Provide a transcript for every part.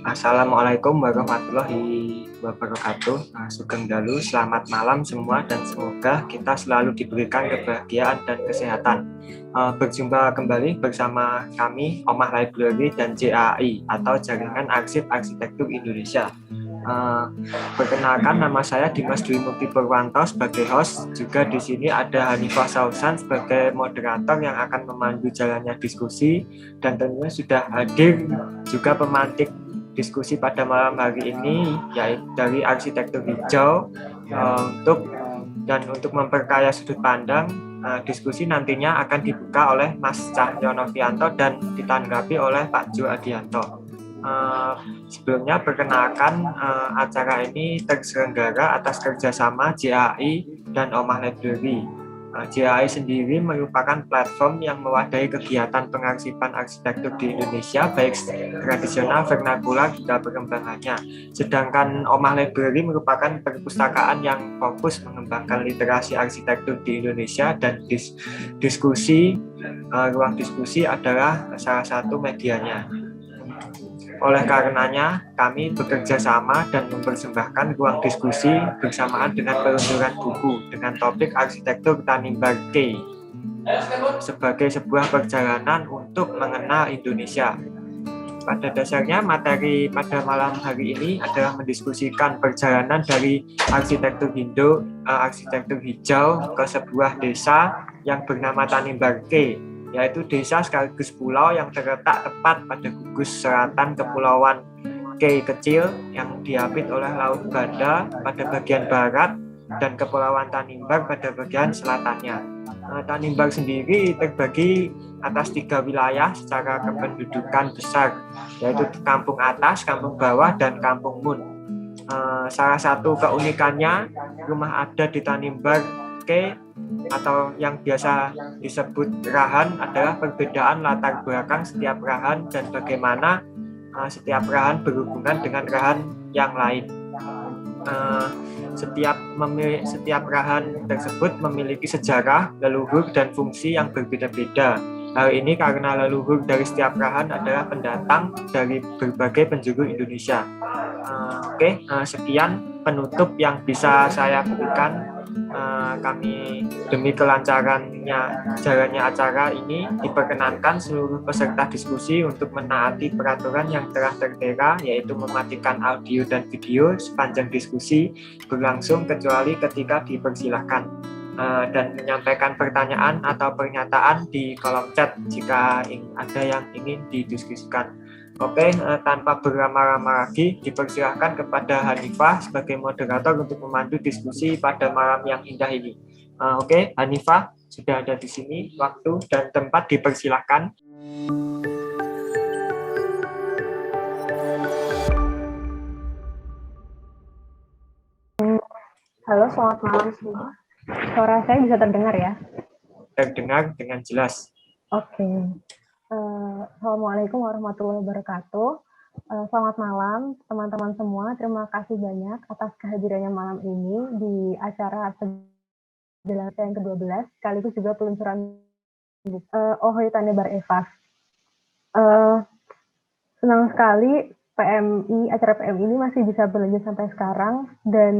Assalamualaikum warahmatullahi wabarakatuh. Sugeng Dalu, selamat malam semua dan semoga kita selalu diberikan kebahagiaan dan kesehatan. Berjumpa kembali bersama kami Omah Library dan JAI atau Jaringan Arsip Arsitektur Indonesia. Perkenalkan, nama saya Dimas Dwi Mukti Purwanto sebagai host. Juga di sini ada Hanifah Sausan sebagai moderator yang akan memandu jalannya diskusi, dan tentunya sudah hadir juga pemantik diskusi pada malam hari ini yaitu dari arsitektur hijau. Untuk memperkaya sudut pandang, diskusi nantinya akan dibuka oleh Mas Cahyo Novianto dan ditanggapi oleh Pak Jo Adianto. Sebelumnya perkenalkan, acara ini terselenggara atas kerjasama JAI dan Omah Library. JAI sendiri merupakan platform yang mewadahi kegiatan pengarsipan arsitektur di Indonesia, baik tradisional, vernakular, hingga perkembangannya. Sedangkan Omah Library merupakan perpustakaan yang fokus mengembangkan literasi arsitektur di Indonesia, dan ruang diskusi adalah salah satu medianya. Oleh karenanya, kami bekerja sama dan mempersembahkan ruang diskusi bersamaan dengan peluncuran buku dengan topik Arsitektur Tanimbar Key sebagai sebuah perjalanan untuk mengenal Indonesia. Pada dasarnya, materi pada malam hari ini adalah mendiskusikan perjalanan dari arsitektur hijau ke sebuah desa yang bernama Tanimbar Key, yaitu desa sekaligus pulau yang terletak tepat pada gugus selatan Kepulauan Key kecil yang diapit oleh Laut Banda pada bagian barat dan Kepulauan Tanimbar pada bagian selatannya. Tanimbar sendiri terbagi atas 3 wilayah secara kependudukan besar, yaitu Kampung Atas, Kampung Bawah, dan Kampung Mun. Salah satu keunikannya, rumah adat di Tanimbar Key atau yang biasa disebut rahan adalah perbedaan latar belakang setiap rahan dan bagaimana setiap rahan berhubungan dengan rahan yang lain. Setiap rahan tersebut memiliki sejarah, leluhur, dan fungsi yang berbeda-beda. Hal ini karena leluhur dari setiap rahan adalah pendatang dari berbagai penjuru Indonesia. Sekian penutup yang bisa saya berikan. Kami demi kelancarannya jalannya acara ini diperkenankan seluruh peserta diskusi untuk menaati peraturan yang telah tertera, yaitu mematikan audio dan video sepanjang diskusi berlangsung kecuali ketika dipersilahkan, dan menyampaikan pertanyaan atau pernyataan di kolom chat jika ada yang ingin didiskusikan. Tanpa berlama-lama lagi, dipersilahkan kepada Hanifah sebagai moderator untuk memandu diskusi pada malam yang indah ini. Hanifah sudah ada di sini, waktu dan tempat dipersilahkan. Halo, selamat malam semua. Suara saya bisa terdengar ya? Terdengar dengan jelas. Oke. Assalamualaikum warahmatullahi wabarakatuh. Selamat malam teman-teman semua. Terima kasih banyak atas kehadirannya malam ini di acara yang ke-12, sekaligus juga peluncuran buku Ohoy Tanimbar Evas. Senang sekali acara PMI ini masih bisa berlanjut sampai sekarang, dan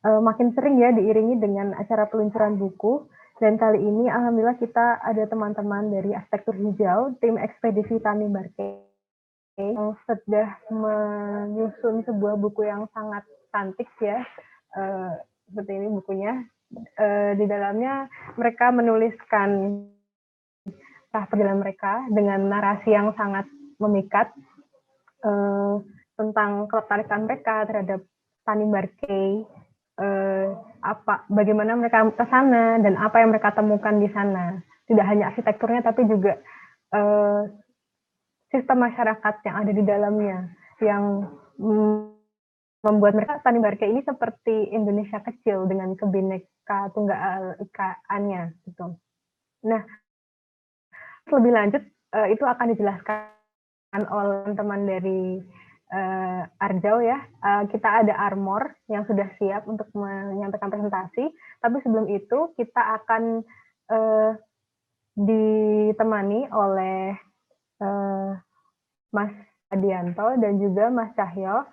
makin sering ya diiringi dengan acara peluncuran buku. Dan kali ini alhamdulillah kita ada teman-teman dari Arsitektur Hijau, tim ekspedisi Tanimbar Key, yang sudah menyusun sebuah buku yang sangat cantik ya. Seperti ini bukunya. Di dalamnya mereka menuliskan perjalanan mereka dengan narasi yang sangat memikat tentang ketertarikan mereka terhadap Tanimbar Key, bagaimana mereka ke sana dan apa yang mereka temukan di sana. Tidak hanya arsitekturnya tapi juga sistem masyarakat yang ada di dalamnya yang membuat mereka Tanimbar Key ini seperti Indonesia kecil dengan kebineka tunggal ikaannya gitu. Nah, lebih lanjut itu akan dijelaskan oleh teman dari Arjau ya. Kita ada Armor yang sudah siap untuk menyampaikan presentasi, tapi sebelum itu kita akan ditemani oleh Mas Adianto dan juga Mas Cahyo.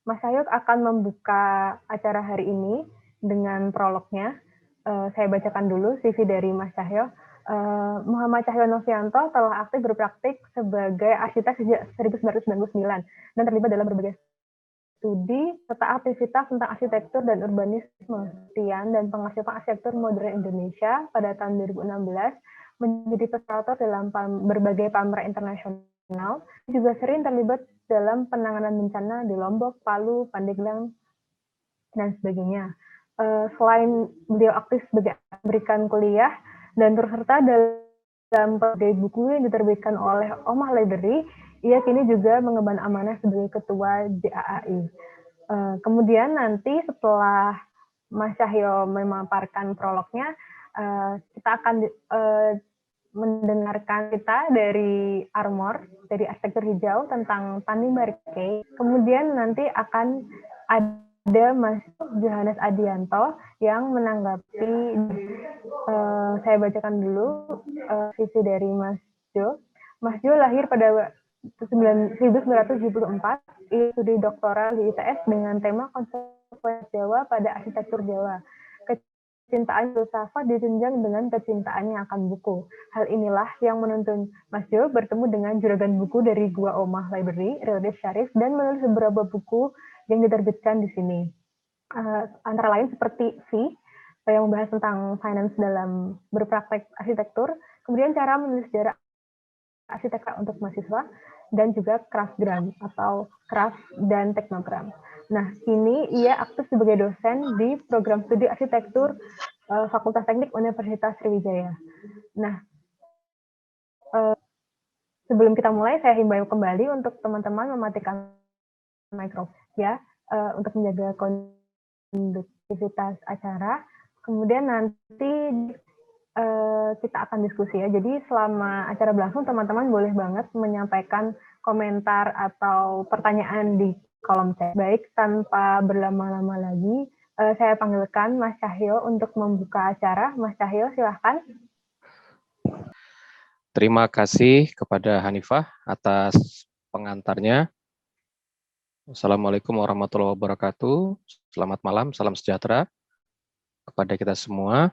Mas Cahyo akan membuka acara hari ini dengan prolognya. Saya bacakan dulu CV dari Mas Cahyo. Muhammad Cahyo Novianto telah aktif berpraktik sebagai arsitek sejak 1999 dan terlibat dalam berbagai studi serta aktivitas tentang arsitektur dan urbanisme dan pengarsipan arsitektur modern Indonesia. Pada tahun 2016 menjadi peserta dalam berbagai pameran internasional, juga sering terlibat dalam penanganan bencana di Lombok, Palu, Pandeglang, dan sebagainya. Selain beliau aktif sebagai memberikan kuliah dan turut serta dalam berbagai buku yang diterbitkan oleh Omah Library, ia kini juga mengemban amanah sebagai ketua JAAI. Kemudian nanti setelah Mas Cahyo memaparkan prolognya, kita akan mendengarkan cerita dari Armor, dari arsitektur hijau tentang Tanimbar Key. Kemudian nanti akan ada Mas Johannes Adianto yang menanggapi. Saya bacakan dulu CV dari Mas Jo. Mas Jo lahir pada 1974, ia studi doktoral di ITS dengan tema konsep Jawa pada arsitektur Jawa. Kecintaan filsafat ditunjang dengan kecintaannya akan buku. Hal inilah yang menuntun Mas Jo bertemu dengan juragan buku dari Gua Omah Library, Rildes Syarif, dan menulis beberapa buku yang diterbitkan di sini. Antara lain seperti V, yang membahas tentang finance dalam berpraktek arsitektur, kemudian cara menulis sejarah arsitektur untuk mahasiswa, dan juga craftgram atau craft dan teknogram. Nah, kini ia aktif sebagai dosen di program studi arsitektur Fakultas Teknik Universitas Sriwijaya. Nah, sebelum kita mulai, saya himbau kembali untuk teman-teman mematikan mikrofon ya, untuk menjaga konduktivitas acara. Kemudian nanti kita akan diskusi ya. Jadi selama acara berlangsung, teman-teman boleh banget menyampaikan komentar atau pertanyaan di kolom chat. Baik, tanpa berlama-lama lagi, saya panggilkan Mas Cahyo untuk membuka acara. Mas Cahyo, silahkan. Terima kasih kepada Hanifah atas pengantarnya. Assalamualaikum warahmatullahi wabarakatuh. Selamat malam, salam sejahtera kepada kita semua.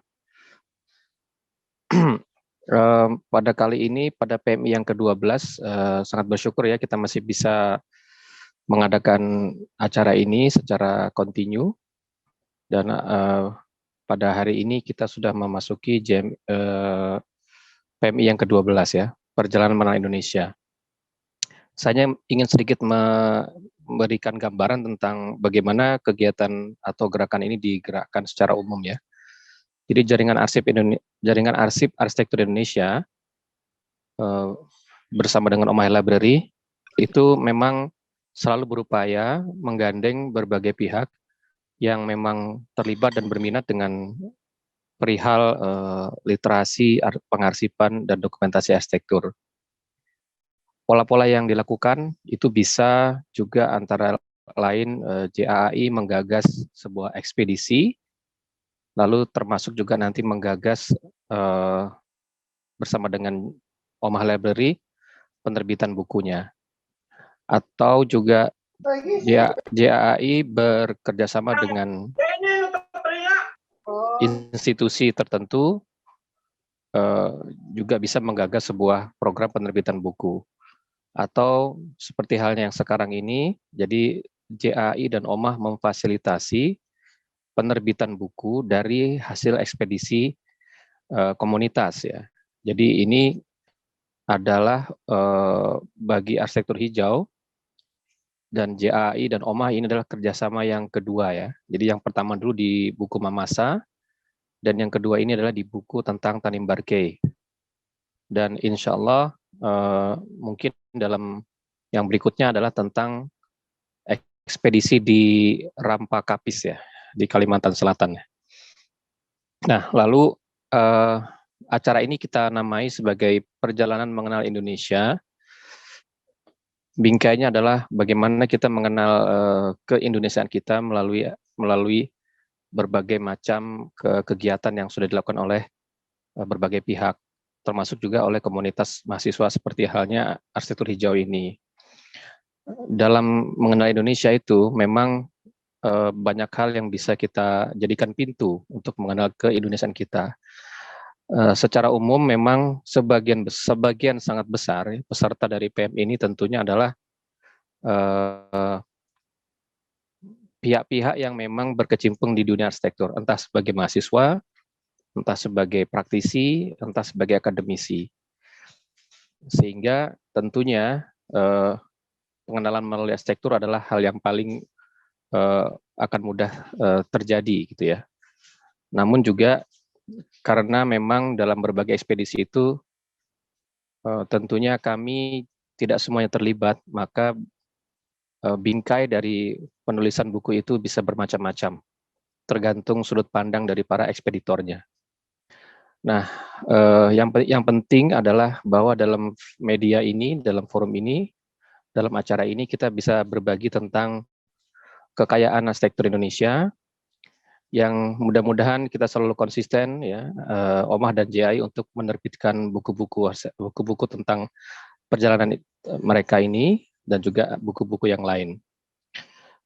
Pada kali ini, pada PMI yang ke-12, sangat bersyukur ya kita masih bisa mengadakan acara ini secara kontinu. Dan pada hari ini kita sudah memasuki PMI yang ke-12 ya, Perjalanan Mengenal Indonesia. Saya ingin sedikit memberikan gambaran tentang bagaimana kegiatan atau gerakan ini digerakkan secara umum ya. Jadi jaringan arsip arsitektur Indonesia bersama dengan Omah Library itu memang selalu berupaya menggandeng berbagai pihak yang memang terlibat dan berminat dengan perihal literasi, pengarsipan, dan dokumentasi arsitektur. Pola-pola yang dilakukan itu bisa juga antara lain JAAI menggagas sebuah ekspedisi, lalu termasuk juga nanti menggagas bersama dengan Omah Library penerbitan bukunya. Atau juga JAAI bekerjasama dengan institusi tertentu juga bisa menggagas sebuah program penerbitan buku. Atau seperti halnya yang sekarang ini, jadi JAI dan Omah memfasilitasi penerbitan buku dari hasil ekspedisi komunitas ya. Jadi ini adalah bagi arsitektur hijau dan JAI dan Omah ini adalah kerjasama yang kedua ya. Jadi yang pertama dulu di buku Mamasa dan yang kedua ini adalah di buku tentang Tanimbar Key. Dan insya Allah mungkin dalam yang berikutnya adalah tentang ekspedisi di Rampa Kapis ya, di Kalimantan Selatan. Nah, lalu acara ini kita namai sebagai Perjalanan Mengenal Indonesia. Bingkainya adalah bagaimana kita mengenal keindonesiaan kita melalui berbagai macam kegiatan yang sudah dilakukan oleh berbagai pihak. termasuk juga oleh komunitas mahasiswa seperti halnya arsitektur hijau ini. Dalam mengenal Indonesia itu memang banyak hal yang bisa kita jadikan pintu untuk mengenal ke-Indonesiaan kita. Secara umum memang sebagian sangat besar peserta dari PM ini tentunya adalah pihak-pihak yang memang berkecimpung di dunia arsitektur, entah sebagai mahasiswa, entah sebagai praktisi, entah sebagai akademisi. Sehingga tentunya pengenalan melalui arsitektur adalah hal yang paling akan mudah terjadi gitu ya. Namun juga karena memang dalam berbagai ekspedisi itu tentunya kami tidak semuanya terlibat, maka bingkai dari penulisan buku itu bisa bermacam-macam, tergantung sudut pandang dari para ekspeditornya. Nah, yang penting adalah bahwa dalam media ini, dalam forum ini, dalam acara ini kita bisa berbagi tentang kekayaan arsitektur Indonesia, yang mudah-mudahan kita selalu konsisten ya, Omah dan JAI untuk menerbitkan buku-buku tentang perjalanan mereka ini dan juga buku-buku yang lain.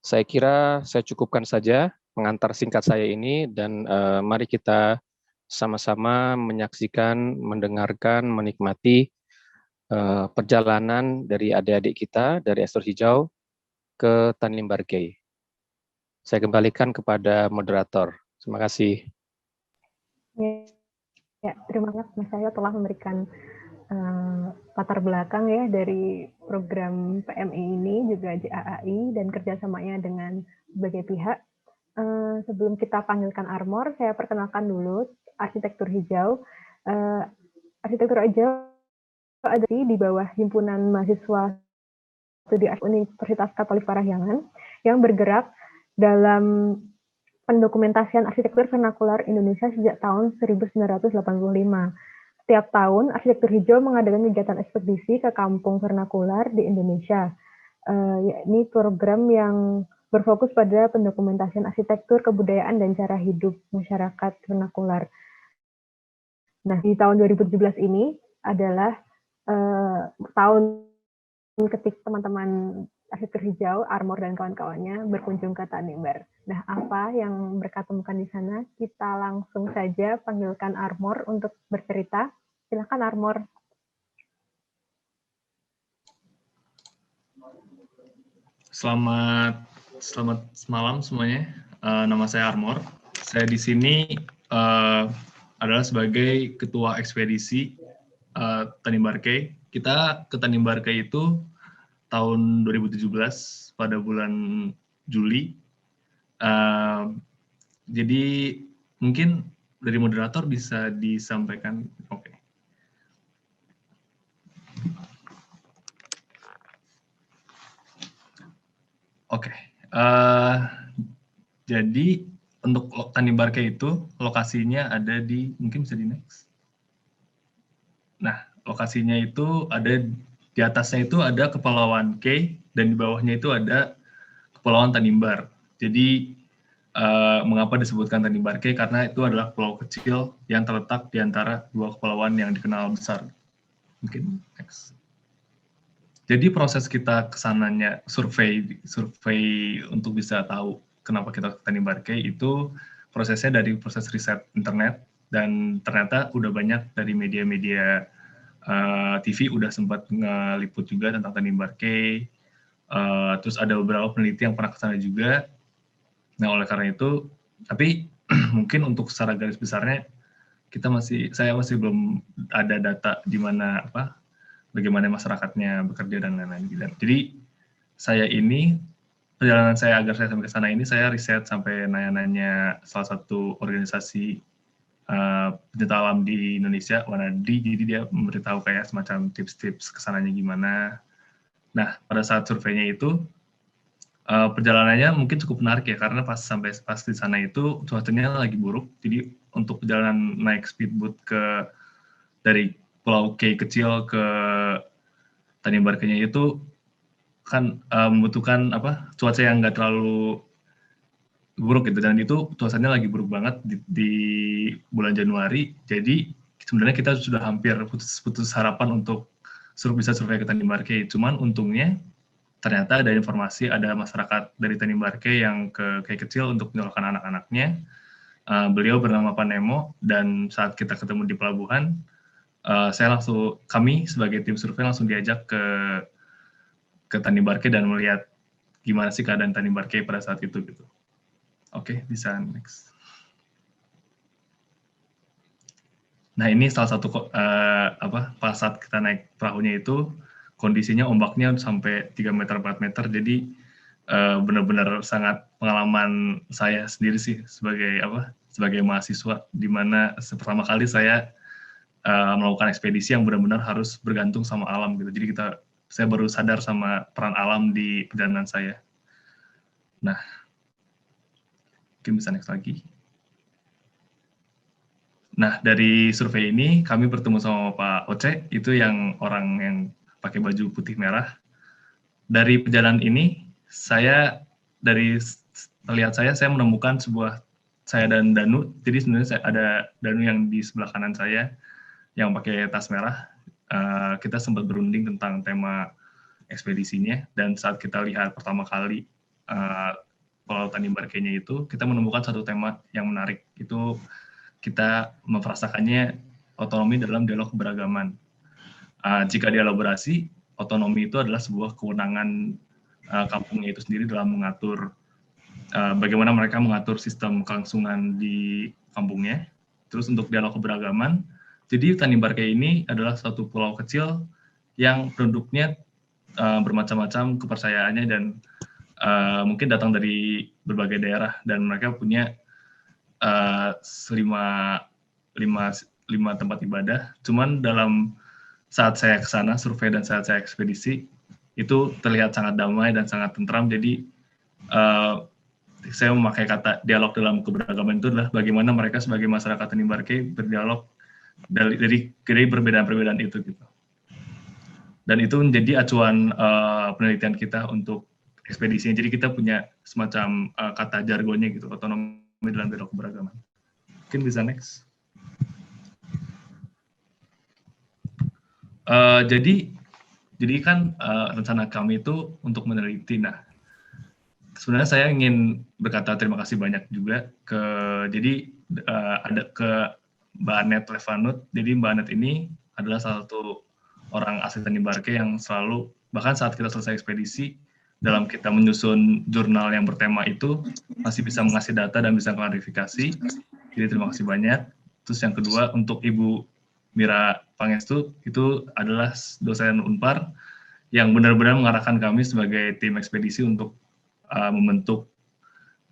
Saya kira saya cukupkan saja pengantar singkat saya ini dan mari kita sama-sama menyaksikan, mendengarkan, menikmati perjalanan dari adik-adik kita dari Arsitektur Hijau ke Tanimbar Key. Saya kembalikan kepada moderator. Terima kasih. Ya, terima kasih Mas Cahyo telah memberikan latar belakang ya dari program PMI ini, juga JAI dan kerjasamanya dengan berbagai pihak. Sebelum kita panggilkan Armor, saya perkenalkan dulu Arsitektur Hijau. Arsitektur Hijau ada di bawah Himpunan Mahasiswa Studi Universitas Katolik Parahyangan yang bergerak dalam pendokumentasian arsitektur vernakular Indonesia sejak tahun 1985. Setiap tahun, Arsitektur Hijau mengadakan kegiatan ekspedisi ke kampung vernakular di Indonesia. Ini program yang berfokus pada pendokumentasian arsitektur, kebudayaan, dan cara hidup masyarakat vernakular. Nah, di tahun 2017 ini adalah tahun ketika teman-teman Arsitektur Hijau, Armor, dan kawan-kawannya berkunjung ke Tanimbar. Nah, apa yang mereka temukan di sana? Kita langsung saja panggilkan Armor untuk bercerita. Silakan Armor. Selamat malam semuanya. Nama saya Armor. Saya di sini adalah sebagai ketua ekspedisi Tanimbar Key. Kita ke Tanimbar Key itu tahun 2017 pada bulan Juli. Jadi mungkin dari moderator bisa disampaikan. Oke. Oke. Jadi untuk Tanimbar Key itu lokasinya ada di, mungkin bisa di next. Nah, lokasinya itu ada di atasnya itu ada Kepulauan Key dan di bawahnya itu ada Kepulauan Tanimbar. Jadi mengapa disebutkan Tanimbar Key? Karena itu adalah pulau kecil yang terletak di antara dua kepulauan yang dikenal besar. Mungkin next. Jadi proses kita kesananya survei untuk bisa tahu kenapa kita ke Tanimbar Key itu prosesnya dari proses riset internet, dan ternyata udah banyak dari media-media TV udah sempat ngeliput juga tentang Tanimbar Key. Terus ada beberapa peneliti yang pernah ke sana juga. Nah, oleh karena itu, tapi mungkin untuk secara garis besarnya saya masih belum ada data di mana bagaimana masyarakatnya bekerja dan lain-lain. Jadi perjalanan saya agar saya sampai ke sana ini, saya riset sampai nanya-nanya salah satu organisasi pencinta alam di Indonesia, Wanadi. Jadi dia memberitahu kayak semacam tips-tips kesananya gimana. Nah, pada saat surveinya itu perjalanannya mungkin cukup menarik ya, karena pas di sana itu cuacanya lagi buruk. Jadi untuk perjalanan naik speedboat dari Pulau Key kecil ke Tanimbar Key itu kan membutuhkan cuaca yang nggak terlalu buruk gitu, dan itu cuacanya lagi buruk banget di bulan Januari. Jadi sebenarnya kita sudah hampir putus harapan untuk bisa survei ke Tanjung Barke. Cuman untungnya ternyata ada informasi, ada masyarakat dari Tanjung Barke yang ke Kei Kecil untuk menyalurkan anak-anaknya. Beliau bernama Pak Nemo, dan saat kita ketemu di pelabuhan, kami sebagai tim survei langsung diajak ke Tanjung Barke dan melihat gimana sih keadaan Tanjung Barke pada saat itu gitu. Oke, bisa next. Nah, ini salah satu pas saat kita naik perahunya itu kondisinya ombaknya sampai 3 meter 4 meter, jadi benar-benar sangat pengalaman saya sendiri sih sebagai mahasiswa, di mana pertama kali saya melakukan ekspedisi yang benar-benar harus bergantung sama alam gitu. Jadi saya baru sadar sama peran alam di perjalanan saya. Nah, mungkin bisa next lagi. Nah, dari survei ini kami bertemu sama Pak Oce, itu yang orang yang pakai baju putih merah. Dari perjalanan ini, saya menemukan saya dan Danu. Jadi sebenarnya ada Danu yang di sebelah kanan saya yang pakai tas merah. Kita sempat berunding tentang tema ekspedisinya, dan saat kita lihat pertama kali Pulau Tanjung Barke-nya itu, kita menemukan satu tema yang menarik. Itu kita memfrasakannya otonomi dalam dialog keberagaman. Jika dielaborasi, otonomi itu adalah sebuah kewenangan kampungnya itu sendiri dalam mengatur bagaimana mereka mengatur sistem kelangsungan di kampungnya. Terus untuk dialog keberagaman, jadi Tanjung Barke ini adalah suatu pulau kecil yang penduduknya bermacam-macam kepercayaannya, dan mungkin datang dari berbagai daerah, dan mereka punya 5 tempat ibadah. Cuman saat saya ke sana survei dan saat saya ekspedisi, itu terlihat sangat damai dan sangat tentram. Jadi saya memakai kata dialog dalam keberagaman itu adalah bagaimana mereka sebagai masyarakat Tanjung Barke berdialog dari perbedaan-perbedaan itu gitu. Dan itu menjadi acuan penelitian kita untuk ekspedisinya. Jadi kita punya semacam kata jargonnya gitu, otonomi dalam dialog keberagaman. Mungkin bisa next. Jadi kan rencana kami itu untuk meneliti. Nah, sebenarnya saya ingin berkata terima kasih banyak juga ada ke Mbak Anet Levanut. Jadi Mbak Anet ini adalah salah satu orang asli Tanjung Barke yang selalu, bahkan saat kita selesai ekspedisi, dalam kita menyusun jurnal yang bertema itu, masih bisa mengasih data dan bisa klarifikasi. Jadi terima kasih banyak. Terus yang kedua, untuk Ibu Mira Pangestu, itu adalah dosen Unpar yang benar-benar mengarahkan kami sebagai tim ekspedisi untuk membentuk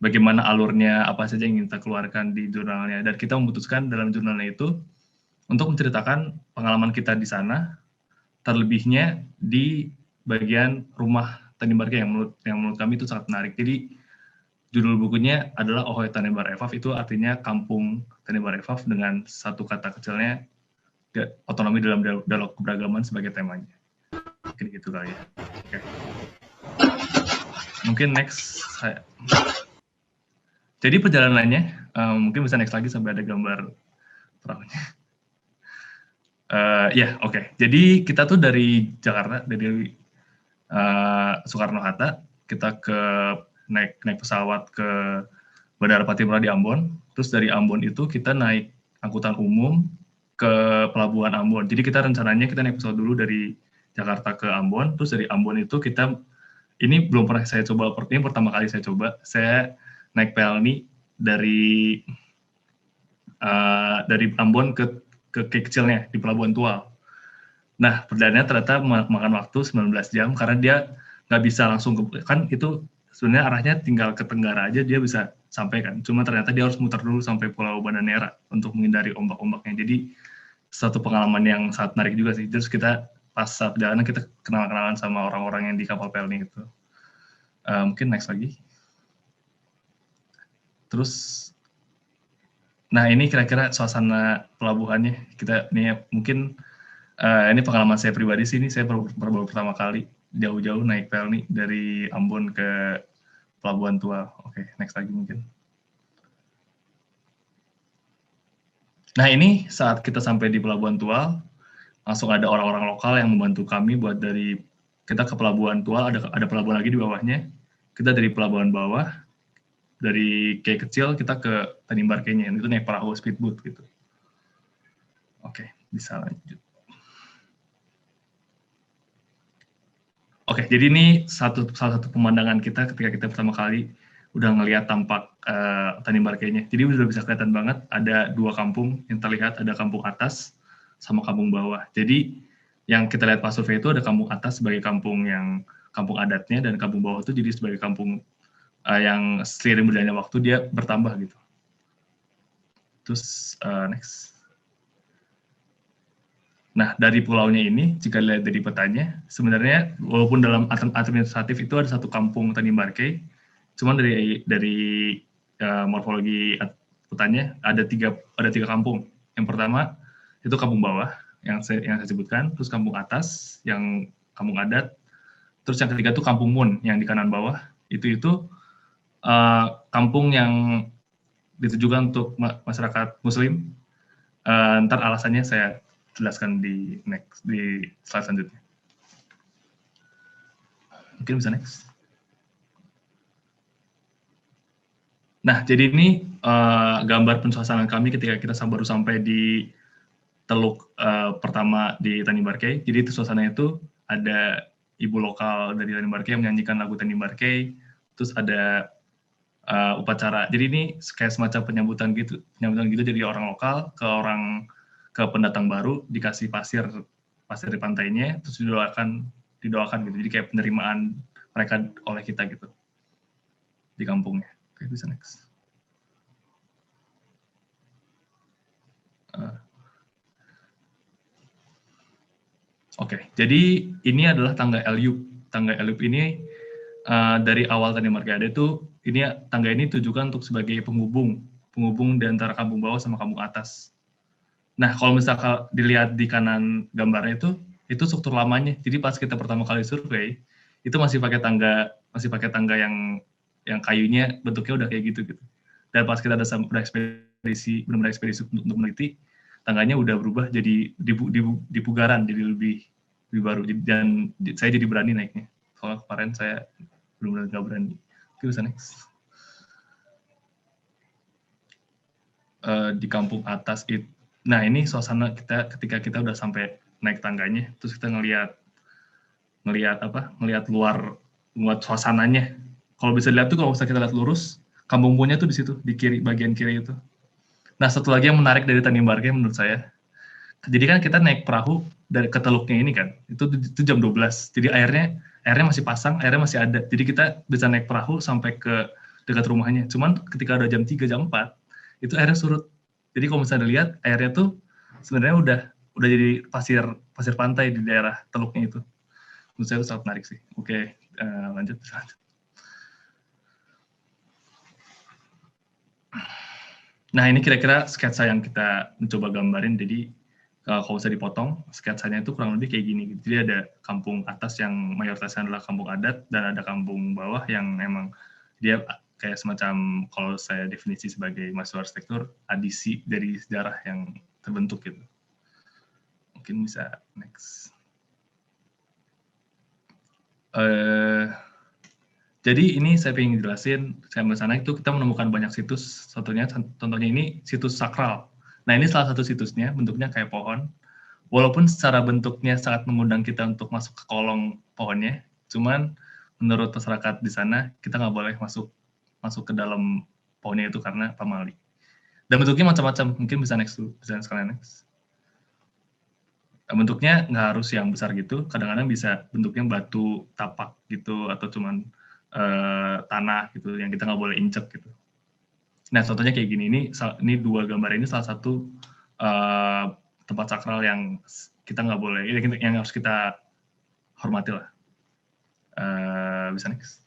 bagaimana alurnya, apa saja yang ingin kita keluarkan di jurnalnya. Dan kita memutuskan dalam jurnalnya itu untuk menceritakan pengalaman kita di sana, terlebihnya di bagian rumah Tanjung Barke yang menurut kami itu sangat menarik. Jadi judul bukunya adalah Ahoy Tanjung Barke Evaf, itu artinya kampung Tanjung Barke Evaf dengan satu kata kecilnya otonomi dalam dialog keberagaman sebagai temanya. Mungkin gitu kali ya. Okay. Mungkin next. Jadi perjalanannya, mungkin bisa next lagi sampai ada gambar perahunya. Oke. Jadi kita tuh dari Jakarta, dari Soekarno-Hatta, kita naik pesawat ke Bandara Patimura di Ambon. Terus dari Ambon itu kita naik angkutan umum ke Pelabuhan Ambon. Jadi rencananya kita naik pesawat dulu dari Jakarta ke Ambon. Terus dari Ambon itu ini belum pernah saya coba, ini pertama kali saya coba. Saya naik Pelni dari Ambon ke kecilnya di Pelabuhan Tual. Nah, perjalanannya ternyata makan waktu 19 jam karena dia nggak bisa langsung kan itu sebenarnya arahnya tinggal ke tenggara aja dia bisa sampai kan. Cuma ternyata dia harus muter dulu sampai Pulau Banda Neira untuk menghindari ombak-ombaknya. Jadi satu pengalaman yang sangat menarik juga sih. Terus kita pas saat perjalanan kita kenalan sama orang-orang yang di kapal Pelni itu. Mungkin next lagi. Terus, nah ini kira-kira suasana pelabuhannya. Mungkin ini pengalaman saya pribadi sih, ini saya baru pertama kali jauh-jauh naik Pelni dari Ambon ke Pelabuhan Tual. Oke, next lagi mungkin. Nah, ini saat kita sampai di Pelabuhan Tual, langsung ada orang-orang lokal yang membantu kami buat dari kita ke Pelabuhan Tual, ada pelabuhan lagi di bawahnya. Kita dari pelabuhan bawah, dari quay kecil kita ke Tanimbar Quay-nya, itu naik perahu speedboat gitu. Oke, bisa lanjut. Oke, jadi ini salah satu pemandangan kita ketika kita pertama kali udah ngelihat tampak Tanimbar Quay-nya. Jadi udah bisa kelihatan banget ada dua kampung yang terlihat, ada kampung atas sama kampung bawah. Jadi yang kita lihat pas survei itu ada kampung atas sebagai kampung adatnya, dan kampung bawah itu jadi sebagai kampung yang seiring berjalannya waktu dia bertambah gitu. Terus next. Nah, dari pulaunya ini, jika dilihat dari petanya, sebenarnya walaupun dalam administratif itu ada satu kampung Tanimbar Quay, cuman dari morfologi petanya ada tiga kampung. Yang pertama itu kampung bawah yang saya sebutkan, terus kampung atas yang kampung adat, terus yang ketiga itu kampung Mun yang di kanan bawah. Itu kampung yang ditujukan untuk masyarakat Muslim. Ntar alasannya saya jelaskan di slide selanjutnya. Mungkin bisa next. Nah, jadi ini gambar pensuasanaan kami ketika kita baru sampai di teluk pertama di Tanimbar Quay. Jadi suasananya itu ada ibu lokal dari Tanimbar Quay yang menyanyikan lagu Tanimbar Quay, terus ada upacara. Jadi ini kayak semacam penyambutan gitu dari orang lokal ke pendatang baru, dikasih pasir di pantainya, terus didoakan gitu. Jadi kayak penerimaan mereka oleh kita gitu di kampungnya. Oke, bisa next. Oke, jadi ini adalah tangga Elyup. Tangga Elyup ini dari awal Tanimbar Quay ada itu, tangga ini ditujukan untuk sebagai penghubung di antara kampung bawah sama kampung atas. Nah, kalau misalkan dilihat di kanan gambarnya itu struktur lamanya. Jadi pas kita pertama kali survei, itu masih pakai tangga yang kayunya bentuknya udah kayak gitu. Dan pas kita benar-benar ekspedisi untuk meneliti, tangganya udah berubah jadi di pugaran, jadi lebih baru. Dan saya jadi berani naiknya. Soalnya kemarin saya benar-benar nggak berani. Oke, bisa next. Di kampung atas itu. Nah, ini suasana kita ketika kita udah sampai naik tangganya, terus kita ngelihat luar suasananya. Kalau bisa dilihat tuh, kalau bisa kita lihat lurus, kampung Munnya tuh di situ, di kiri, bagian kiri itu. Nah, satu lagi yang menarik dari Tanimbar Quay menurut saya, jadi kan kita naik perahu dari ke teluknya ini kan, itu jam 12. Jadi airnya masih pasang, airnya masih ada. Jadi kita bisa naik perahu sampai ke dekat rumahnya. Cuman ketika udah jam 3, jam 4, itu airnya surut. Jadi kalau misalnya lihat, airnya tuh sebenarnya udah jadi pasir pantai di daerah teluknya itu. Menurut saya itu sangat menarik sih. Oke, lanjut. Nah, ini kira-kira sketsa yang kita mencoba gambarin. Jadi kalau bisa dipotong, sketsanya itu kurang lebih kayak gini. Jadi ada kampung atas yang mayoritasnya adalah kampung adat, dan ada kampung bawah yang memang dia kayak semacam, kalau saya definisi sebagai mahasiswa arsitektur, adisi dari sejarah yang terbentuk gitu. Mungkin bisa next. Jadi ini saya ingin jelasin, saya di sana itu kita menemukan banyak situs. Contohnya ini situs sakral. Nah, ini salah satu situsnya, bentuknya kayak pohon. Walaupun secara bentuknya sangat mengundang kita untuk masuk ke kolong pohonnya, cuman menurut masyarakat di sana kita nggak boleh masuk ke dalam pohonnya itu karena pamali. Dan bentuknya macam-macam, mungkin bisa next dulu, bisa sekalian next. Bentuknya nggak harus yang besar gitu, kadang-kadang bisa bentuknya batu tapak gitu, atau cuman tanah gitu, yang kita nggak boleh injek gitu. Nah, contohnya kayak gini, ini dua gambar ini salah satu tempat sakral yang kita nggak boleh, yang harus kita hormati lah. Bisa next.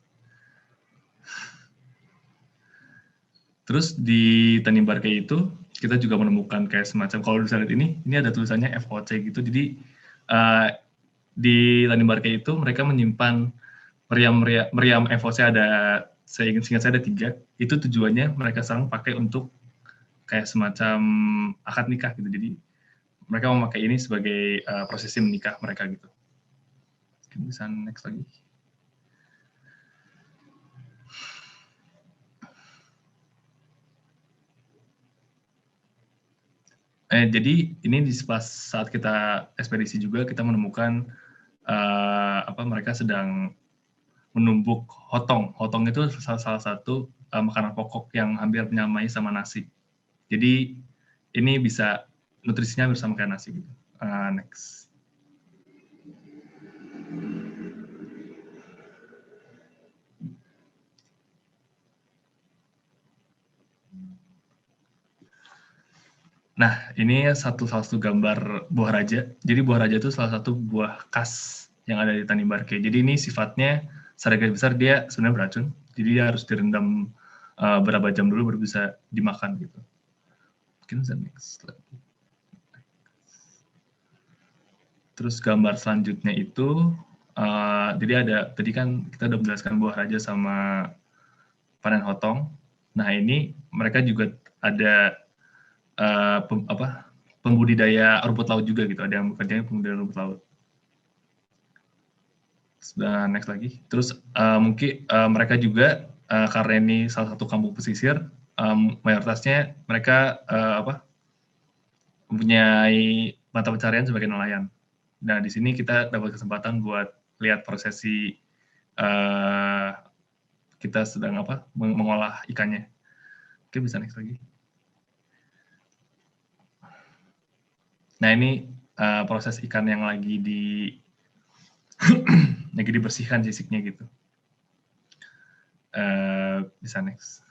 Terus di Tanimbar Quay itu kita juga menemukan kayak semacam, kalau bisa lihat ini ada tulisannya FOC gitu. Jadi di Tanimbar Quay itu mereka menyimpan meriam FOC, ada, saya ingat saya ada 3. Itu tujuannya mereka sekarang pakai untuk kayak semacam akad nikah gitu. Jadi mereka memakai ini sebagai prosesi menikah mereka gitu. Mungkin bisa next lagi. Jadi ini di pas saat kita ekspedisi juga kita menemukan mereka sedang menumbuk hotong. Hotong itu salah satu makanan pokok yang hampir menyamai sama nasi. Jadi ini bisa nutrisinya bersama kayak nasi gitu. Next. Nah, ini salah satu gambar buah raja. Jadi buah raja itu salah satu buah khas yang ada di Tanimbarke. Jadi ini sifatnya secara garis besar dia sebenarnya beracun. Jadi dia harus direndam berapa jam dulu baru bisa dimakan gitu. Mungkin bisa next slide. Terus gambar selanjutnya itu, jadi ada tadi kan kita udah menjelaskan buah raja sama panen hotong. Nah ini mereka juga ada pembudidaya rumput laut juga gitu, ada yang bekerjanya pembudidaya rumput laut. Sudah next lagi. Terus mungkin mereka juga karena ini salah satu kampung pesisir, mayoritasnya mereka mempunyai mata pencarian sebagai nelayan. Nah di sini kita dapat kesempatan buat lihat prosesi kita sedang mengolah ikannya. Oke, bisa next lagi. Nah ini proses ikan yang lagi lagi dibersihkan sisiknya gitu. Bisa next.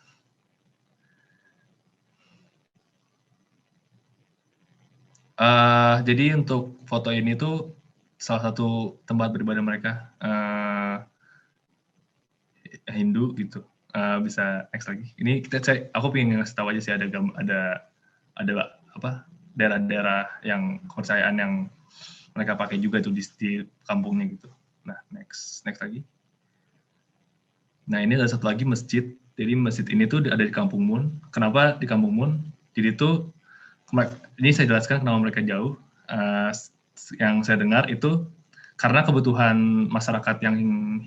Jadi untuk foto ini tuh salah satu tempat beribadah mereka Hindu gitu. Bisa next lagi. Ini aku pengen ngasih tahu aja sih ada daerah-daerah yang kepercayaan yang mereka pakai juga tuh di kampungnya gitu. Nah, next lagi. Nah, ini ada satu lagi masjid. Jadi masjid ini tuh ada di Kampung Mun. Kenapa di Kampung Mun? Jadi itu ini saya jelaskan kenapa mereka jauh. Yang saya dengar itu karena kebutuhan masyarakat yang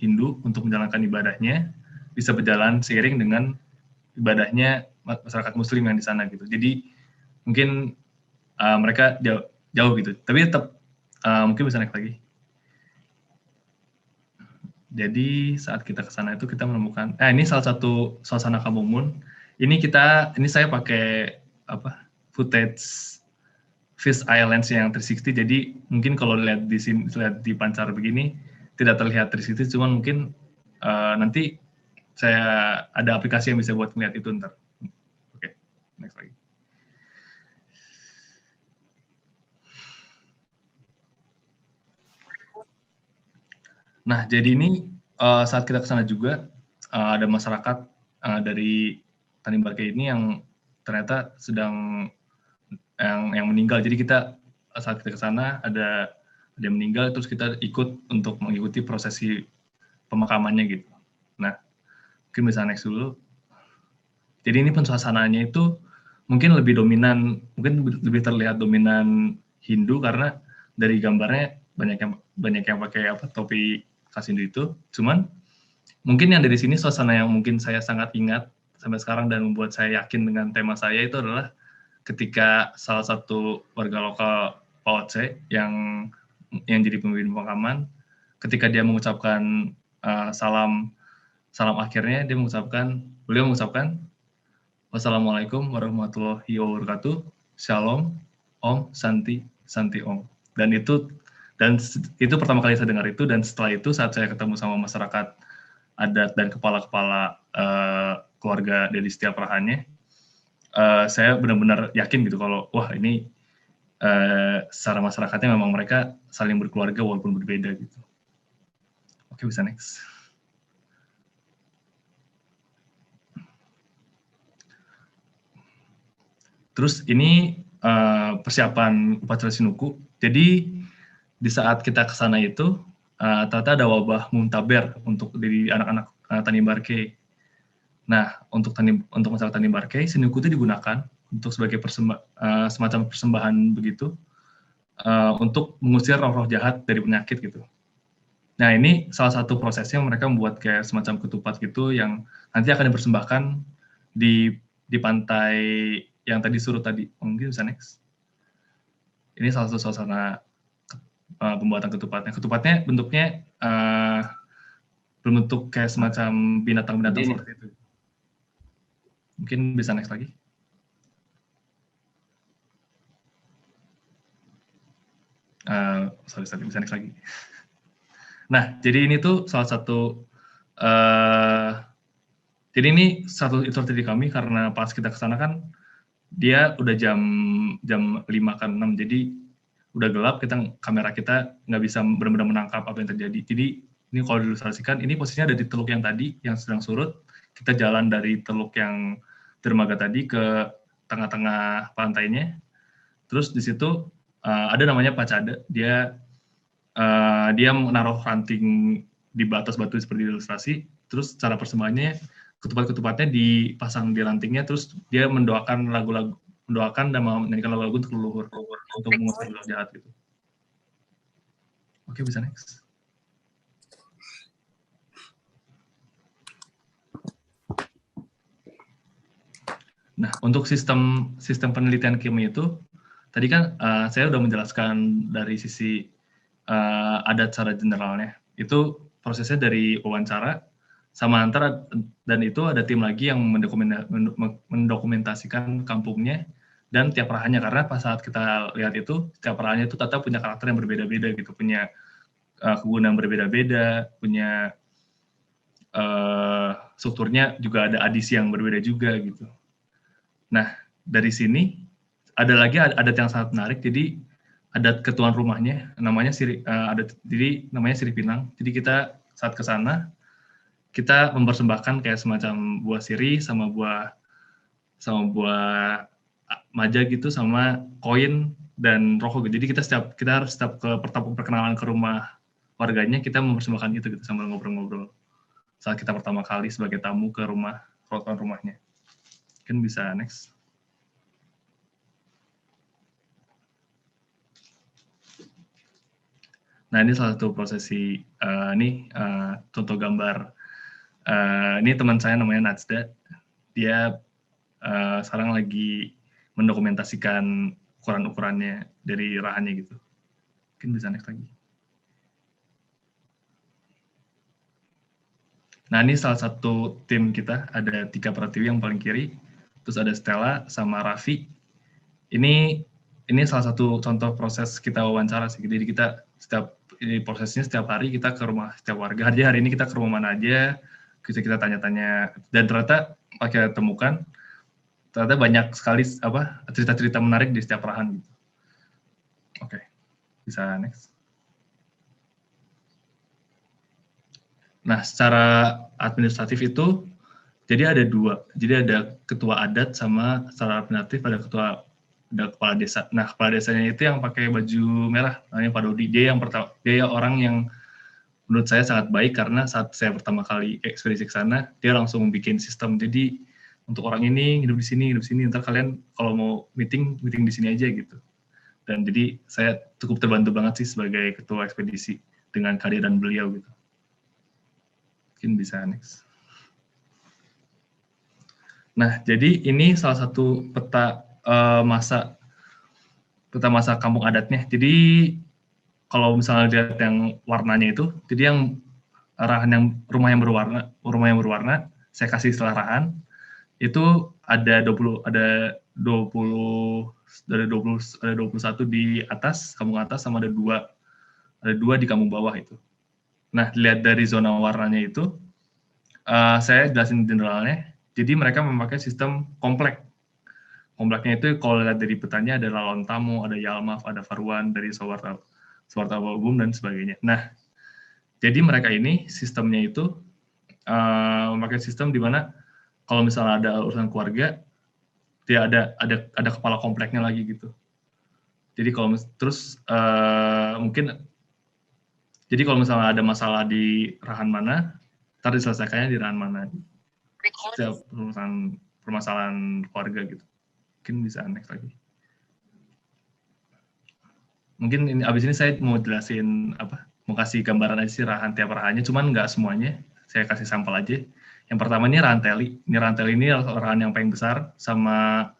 Hindu untuk menjalankan ibadahnya bisa berjalan seiring dengan ibadahnya masyarakat Muslim yang di sana gitu. Jadi mungkin mereka jauh gitu, tapi tetap mungkin bisa naik lagi. Jadi saat kita ke sana itu kita menemukan, ini salah satu suasana Kampung Mun. Ini saya pakai footage fish eye lens yang 360. Jadi mungkin kalau lihat di sini, lihat di pancar begini tidak terlihat 360, cuman mungkin nanti saya ada aplikasi yang bisa buat melihat itu ntar. Oke, next lagi. Nah, jadi ini saat kita ke sana juga ada masyarakat dari Tanimbarke ini yang ternyata sedang yang meninggal. Jadi kita saat kita ke sana ada yang meninggal, terus kita ikut untuk mengikuti prosesi pemakamannya gitu. Nah, mungkin bisa next dulu. Jadi ini suasananya itu mungkin lebih dominan, mungkin lebih terlihat dominan Hindu karena dari gambarnya banyak yang pakai topi khas Hindu itu. Cuman mungkin yang dari sini suasana yang mungkin saya sangat ingat sampai sekarang dan membuat saya yakin dengan tema saya itu adalah ketika salah satu warga lokal Paotse yang jadi pemimpin pemakaman, ketika dia mengucapkan salam akhirnya beliau mengucapkan wassalamualaikum warahmatullahi wabarakatuh, shalom, om, santi om. Dan itu pertama kali saya dengar itu, dan setelah itu saat saya ketemu sama masyarakat adat dan kepala-kepala keluarga dari setiap perahannya, saya benar-benar yakin gitu kalau wah ini secara masyarakatnya memang mereka saling berkeluarga walaupun berbeda gitu. Oke, bisa next. Terus ini persiapan upacara Sinuku. Jadi di saat kita ke sana itu ternyata ada wabah muntaber untuk dari anak-anak Tanimbarke. Nah, untuk masyarakat Tanimbarke, Sinuku itu digunakan untuk sebagai semacam persembahan begitu untuk mengusir roh-roh jahat dari penyakit gitu. Nah, ini salah satu prosesnya mereka membuat kayak semacam ketupat gitu yang nanti akan dipersembahkan di pantai yang tadi surut tadi. Mungkin bisa next. Ini salah satu suasana pembuatan ketupatnya. Ketupatnya bentuknya berbentuk kayak semacam binatang-binatang seperti itu. Mungkin bisa next lagi. Sorry, bisa next lagi. Nah, jadi ini tuh salah satu, jadi ini satu itinerary kami karena pas kita ke sana kan dia udah jam 5 ke 6, jadi udah gelap, kamera kita nggak bisa benar-benar menangkap apa yang terjadi. Jadi ini kalau diilustrasikan, ini posisinya ada di teluk yang tadi yang sedang surut. Kita jalan dari teluk yang dermaga tadi ke tengah-tengah pantainya. Terus di situ ada namanya Pacada. Dia menaruh ranting di atas batu seperti ilustrasi. Terus cara persembahannya ketupat-ketupatnya dipasang di rantingnya. Terus dia mendoakan dan menyanyikan lagu-lagu untuk leluhur untuk mengusir roh jahat gitu. Oke, bisa next. Nah, untuk sistem penelitian kimia itu, tadi kan saya udah menjelaskan dari sisi adat secara generalnya. Itu prosesnya dari wawancara sama dan itu ada tim lagi yang mendokumentasikan kampungnya dan tiap rahannya, karena pas saat kita lihat itu tiap rahannya itu tetap punya karakter yang berbeda-beda gitu, punya kegunaan berbeda-beda, punya strukturnya juga ada adisi yang berbeda juga gitu. Nah, dari sini ada lagi adat yang sangat menarik. Jadi adat ketuan rumahnya namanya Sirih Pinang. Jadi kita saat ke sana kita mempersembahkan kayak semacam buah sirih sama buah maja gitu sama koin dan rokok. Jadi kita harus setiap ke perkenalan ke rumah warganya kita mempersembahkan itu gitu sambil ngobrol-ngobrol saat kita pertama kali sebagai tamu ke rumahnya. Mungkin bisa next. Nah, ini salah satu prosesi, contoh gambar. Ini teman saya namanya Najda. Dia sekarang lagi mendokumentasikan ukuran-ukurannya dari rahannya gitu. Mungkin bisa next lagi. Nah, ini salah satu tim kita, ada 3 Pratiwi yang paling kiri, terus ada Stella sama Raffi. Ini salah satu contoh proses kita wawancara sih. Jadi prosesnya setiap hari kita ke rumah setiap warga. Hari ini kita ke rumah mana aja, kita tanya-tanya, dan ternyata pakai temukan ternyata banyak sekali cerita-cerita menarik di setiap rahan gitu. Oke, bisa next. Nah, secara administratif itu jadi ada 2. Jadi ada ketua adat sama secara administratif ada kepala desa. Nah, kepala desanya itu yang pakai baju merah, namanya Pak Dodi. Dia orang yang menurut saya sangat baik karena saat saya pertama kali ekspedisi ke sana, dia langsung bikin sistem. Jadi untuk orang ini hidup di sini, ntar kalian kalau mau meeting di sini aja gitu. Dan jadi saya cukup terbantu banget sih sebagai ketua ekspedisi dengan kehadiran beliau gitu. Mungkin bisa next. Nah, jadi ini salah satu peta masa kampung adatnya. Jadi kalau misalnya lihat yang warnanya itu, jadi yang rumah yang berwarna, saya kasih istilah rahan, itu ada 21 di atas, kampung atas, sama ada dua di kampung bawah itu. Nah, lihat dari zona warnanya itu, saya jelasin generalnya. Jadi mereka memakai sistem komplek. Kompleknya itu kalau lihat dari petanya ada Lalontamo, ada Yalmaf, ada Farwan, dari Sawarta Wabum, dan sebagainya. Nah, jadi mereka ini sistemnya itu memakai sistem di mana kalau misalnya ada urusan keluarga, dia ada kepala kompleknya lagi gitu. Jadi kalau jadi kalau misalnya ada masalah di rahan mana, ntar diselesaikannya di rahan mana. Setiap permasalahan keluarga gitu. Mungkin bisa next lagi. Mungkin ini abis ini saya mau jelasin mau kasih gambaran aja sih rahan tiap rahannya, cuman nggak semuanya. Saya kasih sampel aja. Yang pertama ini rahan teli. Ini rahan teli ini rahan yang paling besar, sama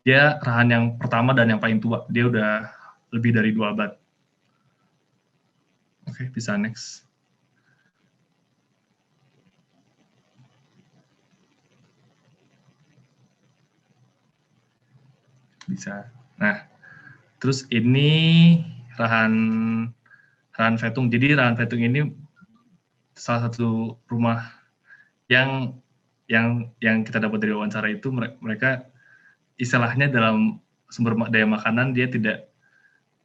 dia rahan yang pertama dan yang paling tua. Dia udah lebih dari 2 abad. Oke, bisa next. Bisa. Nah, terus ini rahan Fetung. Jadi rahan Fetung ini salah satu rumah yang kita dapat dari wawancara itu, mereka istilahnya dalam sumber daya makanan dia tidak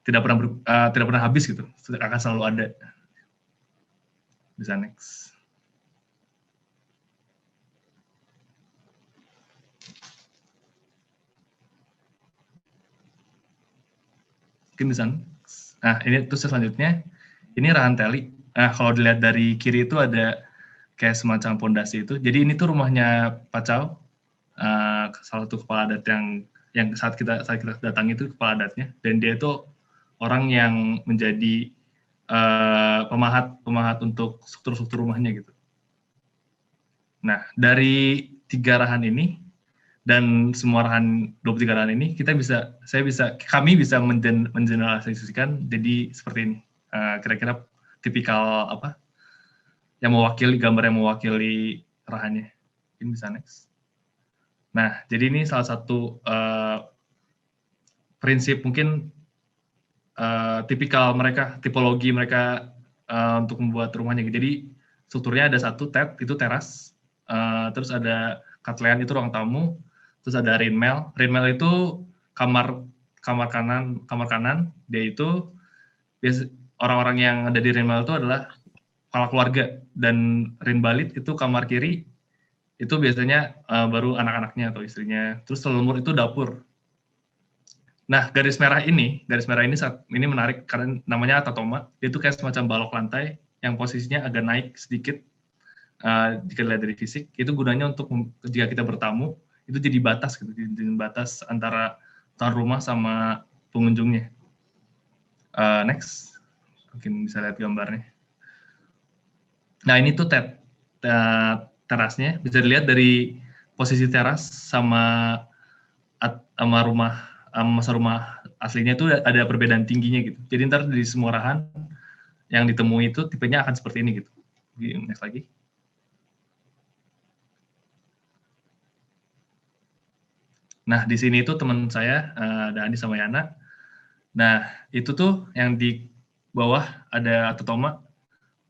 pernah habis gitu, akan selalu ada. Bisa next. Mungkin bisa. Nah, ini terus selanjutnya, ini rahan teli. Nah, kalau dilihat dari kiri itu ada kayak semacam pondasi itu. Jadi ini tuh rumahnya Pak Chow, salah satu kepala adat yang saat kita datang itu kepala adatnya, dan dia itu orang yang menjadi pemahat untuk struktur rumahnya gitu. Nah, dari 3 rahan ini dan semua rahan 23 rahan ini kami bisa mengeneralisasikan jadi seperti ini. Kira-kira tipikal yang mewakili gambar yang mewakili rahannya. Ini bisa next. Nah, jadi ini salah satu prinsip mungkin tipologi mereka untuk membuat rumahnya. Jadi strukturnya ada satu tab itu teras, terus ada katlean itu ruang tamu, terus ada rinmel. Rinmel itu kamar kanan. Dia itu orang-orang yang ada di rinmel itu adalah kepala keluarga, dan rinbalit itu kamar kiri. Itu biasanya baru anak-anaknya atau istrinya. Terus lelumur itu dapur. Nah, garis merah ini menarik karena namanya tatoma. Dia itu kayak semacam balok lantai yang posisinya agak naik sedikit. Jika dilihat dari fisik, itu gunanya untuk jika kita bertamu, itu jadi batas gitu, jadi batas antara tuan rumah sama pengunjungnya. Next, mungkin bisa lihat gambarnya. Nah, ini tuh terasnya, bisa dilihat dari posisi teras sama rumah aslinya itu ada perbedaan tingginya gitu. Jadi ntar di semua rahan yang ditemui itu tipenya akan seperti ini gitu. Next lagi. Nah, di sini itu teman saya, ada Andi sama Yana. Nah, itu tuh yang di bawah ada tatoma,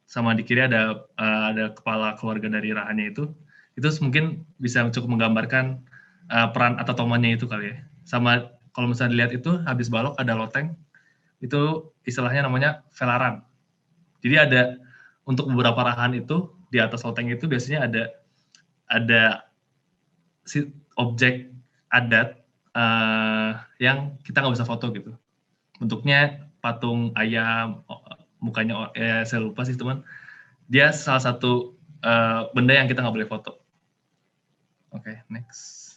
sama di kiri ada kepala keluarga dari rahannya itu. Itu mungkin bisa cukup menggambarkan peran atatomanya itu kali ya. Sama kalau misalnya dilihat itu, habis balok ada loteng, itu istilahnya namanya velaran. Jadi ada, untuk beberapa rahan itu, di atas loteng itu biasanya ada objek adat yang kita nggak bisa foto gitu. Bentuknya patung ayam, mukanya saya lupa sih teman. Dia salah satu benda yang kita nggak boleh foto. Oke, next.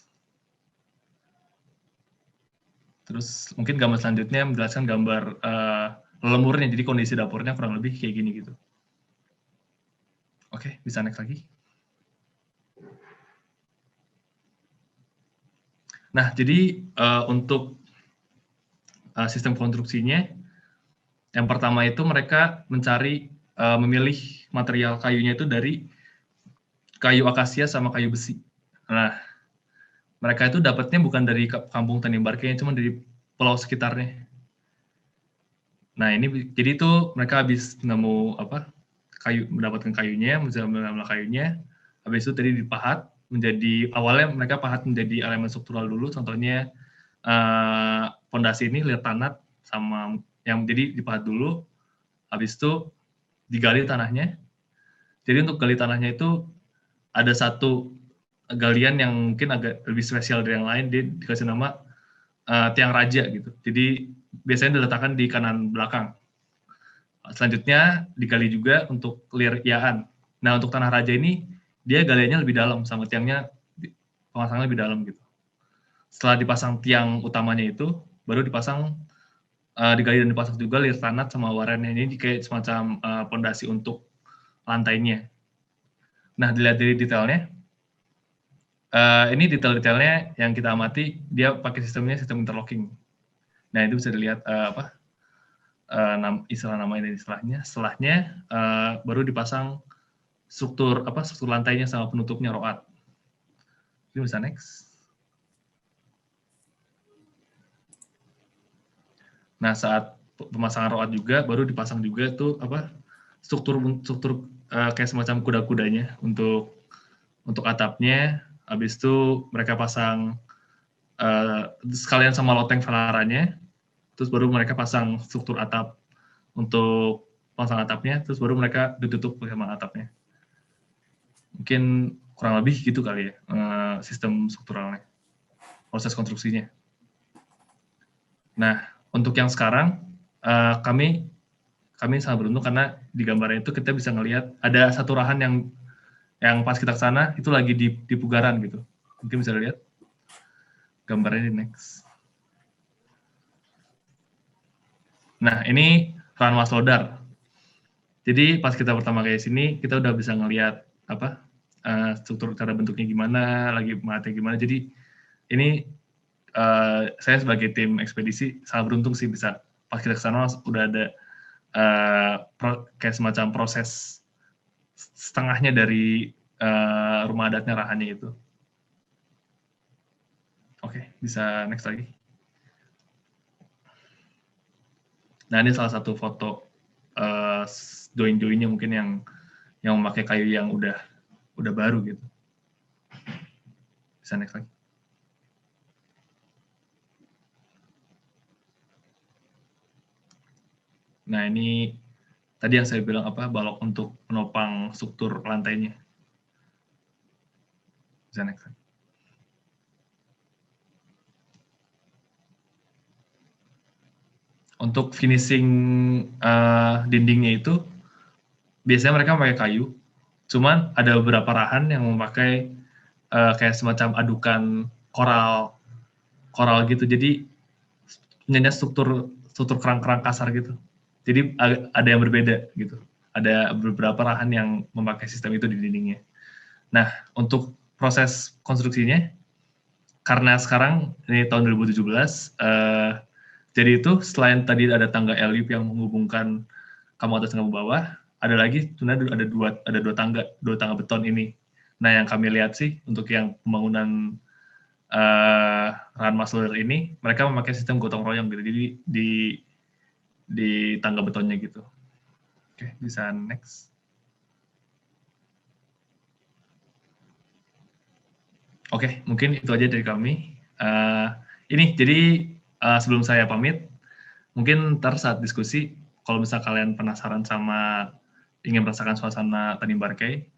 Terus mungkin gambar selanjutnya menjelaskan gambar lelemurnya. Jadi kondisi dapurnya kurang lebih kayak gini gitu. Oke, bisa next lagi. Nah, jadi untuk sistem konstruksinya, yang pertama itu mereka memilih material kayunya itu dari kayu akasia sama kayu besi. Nah, mereka itu dapatnya bukan dari kampung Tanimbarke, cuma dari pulau sekitarnya. Nah, ini jadi itu mereka habis mendapatkan kayunya, mengambil kayunya, habis itu tadi dipahat. Awalnya mereka pahat menjadi elemen struktural dulu, contohnya pondasi ini lihat tanah sama yang jadi dipahat dulu, habis itu digali tanahnya. Jadi untuk gali tanahnya itu ada satu galian yang mungkin agak lebih spesial dari yang lain, dia dikasih nama tiang raja gitu. Jadi biasanya diletakkan di kanan belakang. Selanjutnya digali juga untuk clear iyaan. Nah, untuk tanah raja ini dia galiannya lebih dalam, sama tiangnya pemasangannya lebih dalam gitu. setelah dipasang tiang utamanya itu, baru dipasang digali dan dipasang juga lirtanat sama warannya. Ini kayak semacam pondasi untuk lantainya. Nah, dilihat dari detailnya, ini detail-detailnya yang kita amati, dia pakai sistem interlocking. Nah, itu bisa dilihat istilah namanya dan istilahnya. Setelahnya baru dipasang struktur lantainya sama penutupnya roat. Ini bisa next. Nah, saat pemasangan roat juga baru dipasang juga tuh struktur kayak semacam kuda-kudanya untuk atapnya. Habis itu mereka pasang sekalian sama loteng velaranya. Terus baru mereka pasang struktur atap untuk pasang atapnya, terus baru mereka ditutup sama atapnya. Mungkin kurang lebih gitu kali ya sistem strukturalnya, proses konstruksinya. Nah, untuk yang sekarang kami sangat beruntung karena di gambarnya itu kita bisa ngelihat ada satu rahan yang pas kita ke sana itu lagi di pugaran gitu. Mungkin bisa lihat gambarnya di next. Nah, ini rahan Waslodar. Jadi pas kita pertama kali sini kita udah bisa ngelihat struktur cara bentuknya gimana, lagi matanya gimana. Jadi ini saya sebagai tim ekspedisi sangat beruntung sih bisa pas kita kesana udah ada kayak semacam proses setengahnya dari rumah adatnya rahannya itu. Oke, bisa next lagi. Nah, ini salah satu foto join-joinnya mungkin yang memakai kayu yang udah baru gitu. Bisa next lagi. Nah, ini tadi yang saya bilang balok untuk menopang struktur lantainya. Bisa next lagi. Untuk finishing dindingnya itu biasanya mereka memakai kayu, cuman ada beberapa rahan yang memakai kayak semacam adukan koral gitu, jadi punya struktur kerang-kerang kasar gitu. Jadi ada yang berbeda gitu. Ada beberapa rahan yang memakai sistem itu di dindingnya. Nah, untuk proses konstruksinya, karena sekarang ini tahun 2017, jadi itu selain tadi ada tangga ellip yang menghubungkan kamu atas kamu bawah, ada lagi sebenarnya ada dua tangga beton ini. Nah, yang kami lihat sih untuk yang pembangunan rahan Waslodar ini, mereka memakai sistem gotong royong gitu. Jadi di tangga betonnya gitu. Oke, bisa next. Oke, mungkin itu aja dari kami. Ini jadi sebelum saya pamit, mungkin ntar saat diskusi, kalau misal kalian penasaran sama ingin merasakan suasana Tanimbar Cay,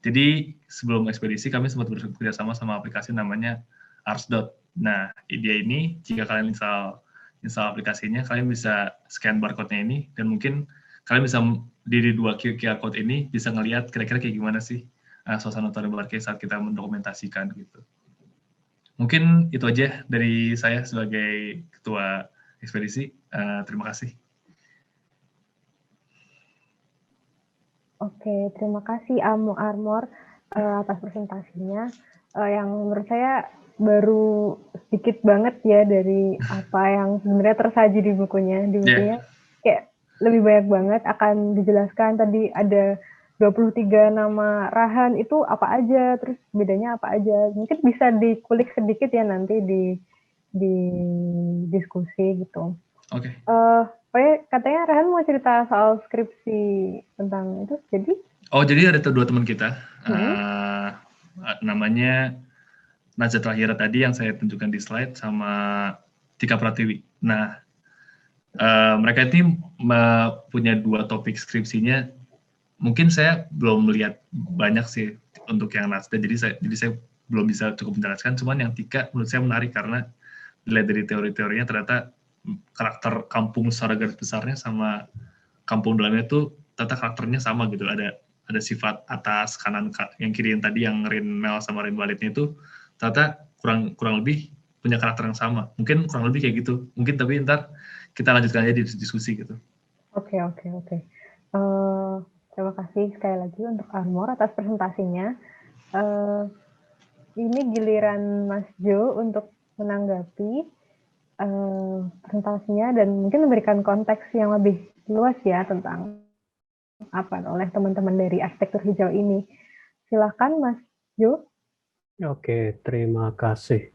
jadi sebelum ekspedisi kami sempat bekerja sama aplikasi namanya Arsdot. Nah, dia ini jika kalian install aplikasinya, kalian bisa scan barcode-nya ini, dan mungkin kalian bisa di dua QR code ini bisa ngelihat kira-kira kayak gimana sih suasana Tanimbar Cay saat kita mendokumentasikan gitu. Mungkin itu aja dari saya sebagai ketua ekspedisi. Terima kasih. Oke, terima kasih Armor atas presentasinya. Yang menurut saya baru sedikit banget ya dari apa yang sebenarnya tersaji di bukunya. Di bukunya kayak lebih banyak banget akan dijelaskan. Tadi ada 23 nama rahan itu apa aja, terus bedanya apa aja. Mungkin bisa dikulik sedikit ya nanti di diskusi gitu. Oke. Katanya Rahan mau cerita soal skripsi tentang itu, jadi? Oh, jadi ada dua teman kita, namanya Najat Rahira tadi yang saya tunjukkan di slide, sama Tika Pratiwi. Nah, mereka ini punya dua topik skripsinya. Mungkin saya belum melihat banyak sih untuk yang Najat, jadi saya belum bisa cukup menjelaskan. Cuman yang Tika menurut saya menarik karena dilihat dari teori-teorinya ternyata karakter kampung secara garis besarnya sama kampung dalamnya itu ternyata karakternya sama gitu. Ada sifat atas, kanan, yang kiri yang tadi yang Rin Mel sama Rin Walidnya itu ternyata kurang lebih punya karakter yang sama. Mungkin kurang lebih kayak gitu. Mungkin tapi ntar kita lanjutkan aja di diskusi gitu. Oke. Terima kasih sekali lagi untuk Armor atas presentasinya. Ini giliran Mas Jo untuk menanggapi presentasinya dan mungkin memberikan konteks yang lebih luas ya tentang apa oleh teman-teman dari arsitektur hijau ini. Silakan Mas Jo. Oke, terima kasih.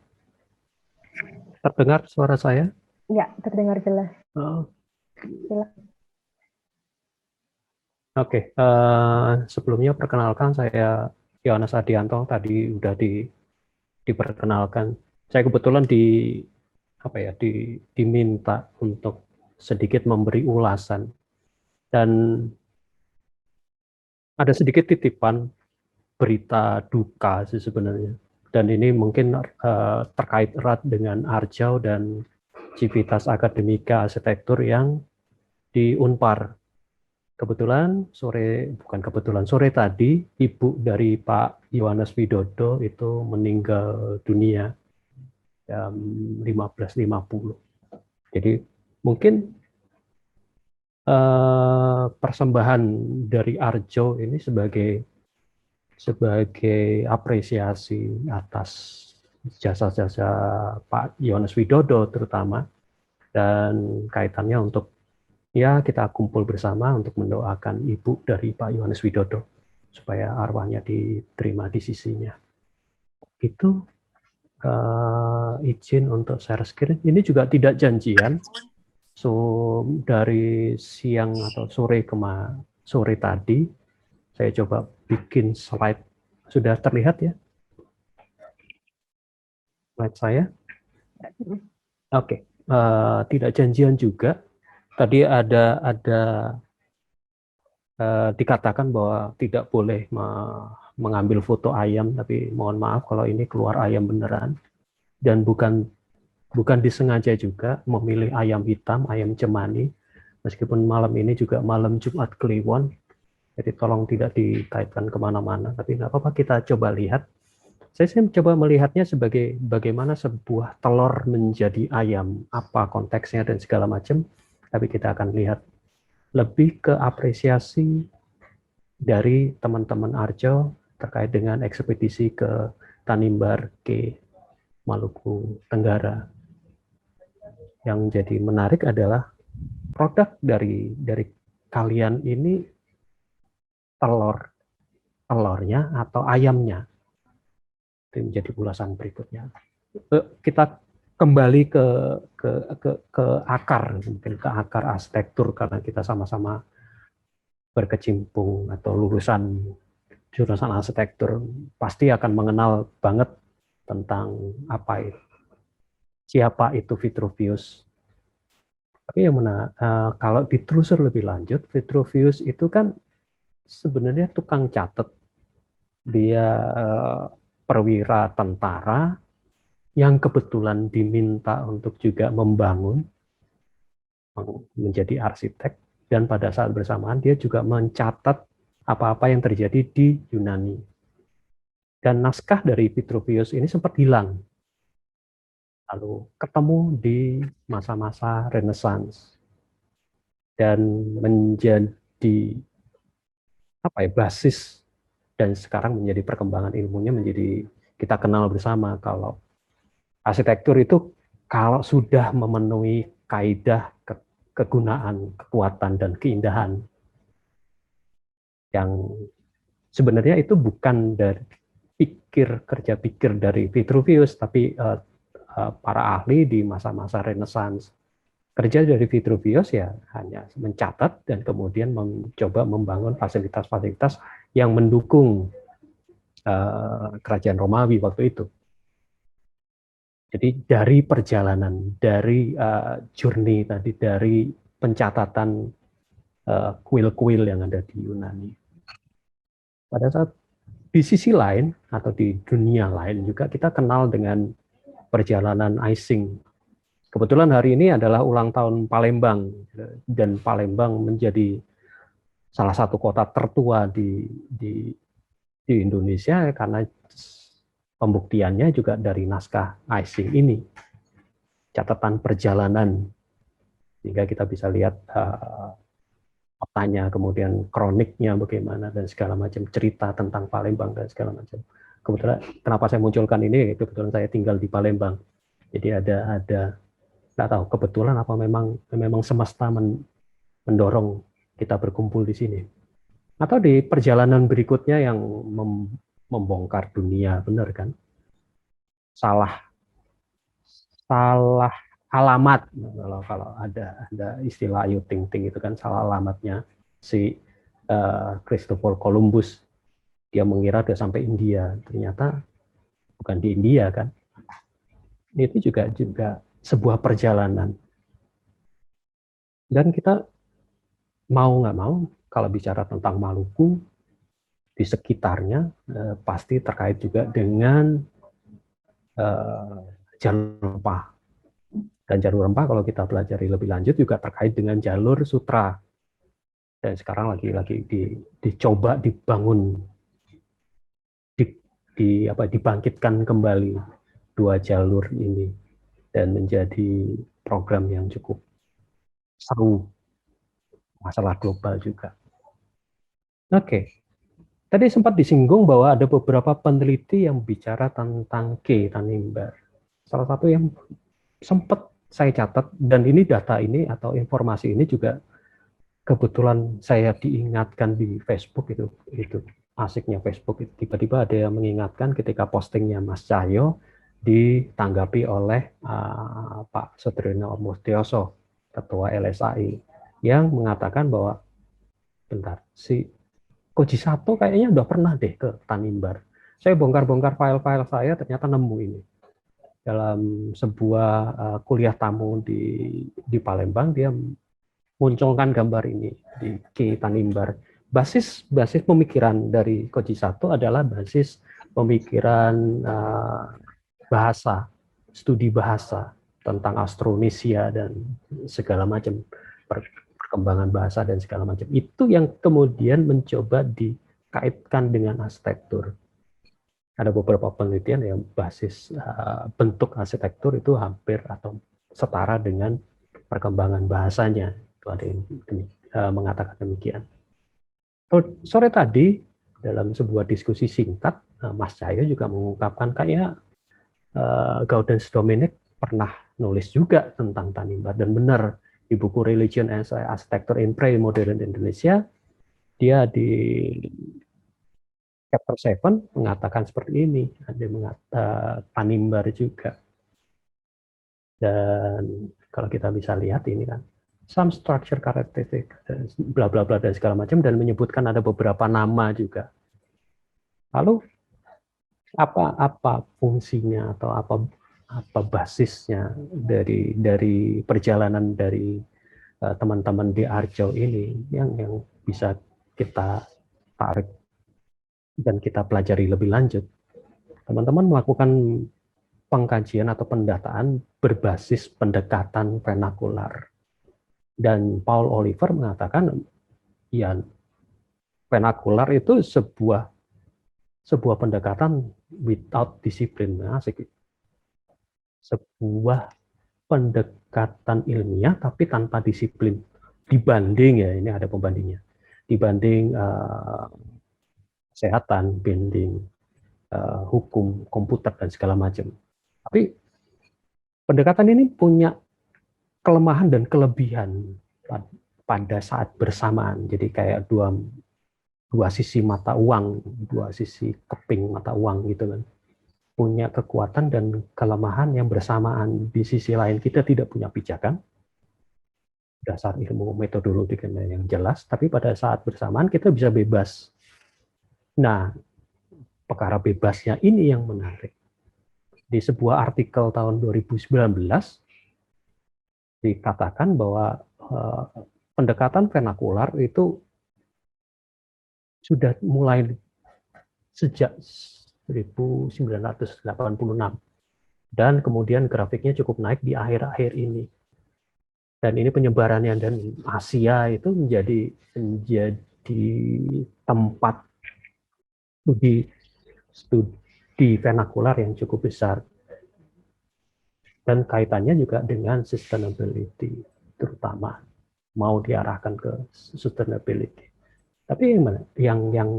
Terdengar suara saya? Ya, terdengar jelas. Oh, Silakan. Oke, sebelumnya perkenalkan saya Yohanes Adianto, tadi udah diperkenalkan. Saya kebetulan diminta untuk sedikit memberi ulasan dan ada sedikit titipan berita duka sih sebenarnya. Dan ini mungkin terkait erat dengan Arjau dan Civitas Akademika Arsitektur yang di Unpar. Sore tadi ibu dari Pak Yohanes Widodo itu meninggal dunia jam 15.50. Jadi mungkin persembahan dari Arjo ini sebagai apresiasi atas jasa-jasa Pak Yohanes Widodo terutama, dan kaitannya untuk ya kita kumpul bersama untuk mendoakan ibu dari Pak Yohanes Widodo supaya arwahnya diterima di sisinya. Itu izin untuk share screen. Ini juga tidak janjian. So dari siang atau sore tadi saya coba bikin slide. Sudah terlihat ya? Slide saya? Oke. Tidak janjian juga. Tadi ada dikatakan bahwa tidak boleh mengambil foto ayam, tapi mohon maaf kalau ini keluar ayam beneran, dan bukan disengaja juga memilih ayam hitam, ayam cemani, meskipun malam ini juga malam Jumat Kliwon, jadi tolong tidak dikaitkan kemana-mana, tapi nggak apa-apa, kita coba lihat. Saya coba melihatnya sebagai bagaimana sebuah telur menjadi ayam, apa konteksnya dan segala macam, tapi kita akan lihat lebih ke apresiasi dari teman-teman Arjo terkait dengan ekspedisi ke Tanimbar ke Maluku Tenggara. Yang jadi menarik adalah produk dari kalian ini telurnya atau ayamnya. Itu menjadi ulasan berikutnya. Kita kembali ke akar, mungkin ke akar arsitektur, karena kita sama-sama berkecimpung atau lulusan jurusan arsitektur pasti akan mengenal banget tentang apa itu, siapa itu Vitruvius. Tapi yang mana kalau ditelusur lebih lanjut, Vitruvius itu kan sebenarnya tukang catat, dia perwira tentara yang kebetulan diminta untuk juga membangun, menjadi arsitek, dan pada saat bersamaan dia juga mencatat apa-apa yang terjadi di Yunani. Dan naskah dari Vitruvius ini sempat hilang, lalu ketemu di masa-masa Renaissance, dan menjadi basis, dan sekarang menjadi perkembangan ilmunya, menjadi kita kenal bersama kalau arsitektur itu kalau sudah memenuhi kaidah kegunaan, kekuatan, dan keindahan yang sebenarnya itu bukan dari kerja pikir dari Vitruvius, tapi para ahli di masa-masa Renaissance. Kerja dari Vitruvius ya hanya mencatat dan kemudian mencoba membangun fasilitas-fasilitas yang mendukung kerajaan Romawi waktu itu. Jadi dari perjalanan, dari journey tadi, dari pencatatan kuil-kuil yang ada di Yunani. Pada saat di sisi lain atau di dunia lain juga kita kenal dengan perjalanan Ising. Kebetulan hari ini adalah ulang tahun Palembang, dan Palembang menjadi salah satu kota tertua di Indonesia karena pembuktiannya juga dari naskah Ising ini, catatan perjalanan, sehingga kita bisa lihat petanya, kemudian kroniknya bagaimana, dan segala macam cerita tentang Palembang dan segala macam. Kebetulan kenapa saya munculkan ini, kebetulan saya tinggal di Palembang, jadi ada nggak tahu kebetulan apa memang semesta mendorong kita berkumpul di sini, atau di perjalanan berikutnya yang membongkar dunia, benar kan? Salah alamat, kalau ada istilah Ayu Ting Ting itu kan salah alamatnya si Christopher Columbus. Dia mengira dia sampai India, ternyata bukan di India kan. Itu juga sebuah perjalanan. Dan kita mau nggak mau, kalau bicara tentang Maluku, di sekitarnya pasti terkait juga dengan jalur rempah. Dan jalur rempah kalau kita pelajari lebih lanjut juga terkait dengan jalur sutra. Dan sekarang lagi dicoba dibangun, dibangkitkan kembali dua jalur ini dan menjadi program yang cukup seru, masalah global juga. Oke. Tadi sempat disinggung bahwa ada beberapa peneliti yang bicara tentang K. Tanimbar. Salah satu yang sempat saya catat, dan ini data ini atau informasi ini juga kebetulan saya diingatkan di Facebook, itu asiknya Facebook. Tiba-tiba ada yang mengingatkan ketika postingnya Mas Cahyo ditanggapi oleh Pak Sudrino Mustioso, Ketua LSAI, yang mengatakan bahwa bentar, si Koji Sato kayaknya udah pernah deh ke Tanimbar. Saya bongkar-bongkar file-file saya, ternyata nemu ini. Dalam sebuah kuliah tamu di Palembang, dia munculkan gambar ini di Ki Tanimbar. Basis pemikiran dari Koji Sato adalah basis pemikiran bahasa, studi bahasa tentang Austronesia dan segala macam, perkembangan bahasa dan segala macam. Itu yang kemudian mencoba dikaitkan dengan arsitektur. Ada beberapa penelitian yang basis bentuk arsitektur itu hampir atau setara dengan perkembangan bahasanya. Itu ada yang mengatakan demikian. Sore tadi dalam sebuah diskusi singkat, Mas Cahyo juga mengungkapkan kayak Gaudens Dominic pernah nulis juga tentang Tanimbar, dan benar di buku Religion as Architecture in Pre-Modern Indonesia, dia di chapter 7 mengatakan seperti ini, ada Tanimbar juga. Dan kalau kita bisa lihat ini kan, some structure characteristic, bla bla bla dan segala macam, dan menyebutkan ada beberapa nama juga. Lalu apa fungsinya atau apa basisnya dari perjalanan dari teman-teman di Arjau ini yang bisa kita tarik dan kita pelajari lebih lanjut. Teman-teman melakukan pengkajian atau pendataan berbasis pendekatan vernakular. Dan Paul Oliver mengatakan, ya, vernakular itu sebuah pendekatan without disiplin. Asik. Sebuah pendekatan ilmiah tapi tanpa disiplin. Dibanding, ya ini ada pembandingnya, dibanding kesehatan, bending, hukum, komputer, dan segala macam. Tapi pendekatan ini punya kelemahan dan kelebihan pada saat bersamaan. Jadi kayak dua sisi mata uang, dua sisi keping mata uang gitu kan. Punya kekuatan dan kelemahan yang bersamaan. Di sisi lain kita tidak punya pijakan, dasar ilmu metodologi yang jelas, tapi pada saat bersamaan kita bisa bebas. Nah, perkara bebasnya ini yang menarik. Di sebuah artikel tahun 2019 dikatakan bahwa pendekatan vernakular itu sudah mulai sejak 1986 dan kemudian grafiknya cukup naik di akhir-akhir ini. Dan ini penyebarannya, dan Asia itu menjadi tempat studi di vernakular yang cukup besar. Dan kaitannya juga dengan sustainability, terutama mau diarahkan ke sustainability. Tapi yang mana? Yang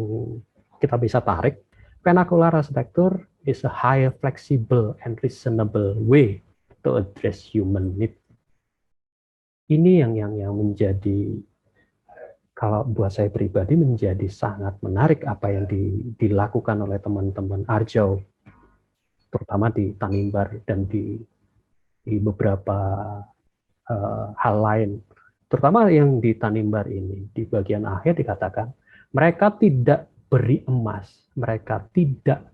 kita bisa tarik, vernacular architecture is a high flexible and reasonable way to address human need. Ini yang menjadi, kalau buat saya pribadi, menjadi sangat menarik apa yang dilakukan oleh teman-teman Arjau, terutama di Tanimbar dan di beberapa hal lain. Terutama yang di Tanimbar ini, di bagian akhir dikatakan, mereka tidak beri emas, mereka tidak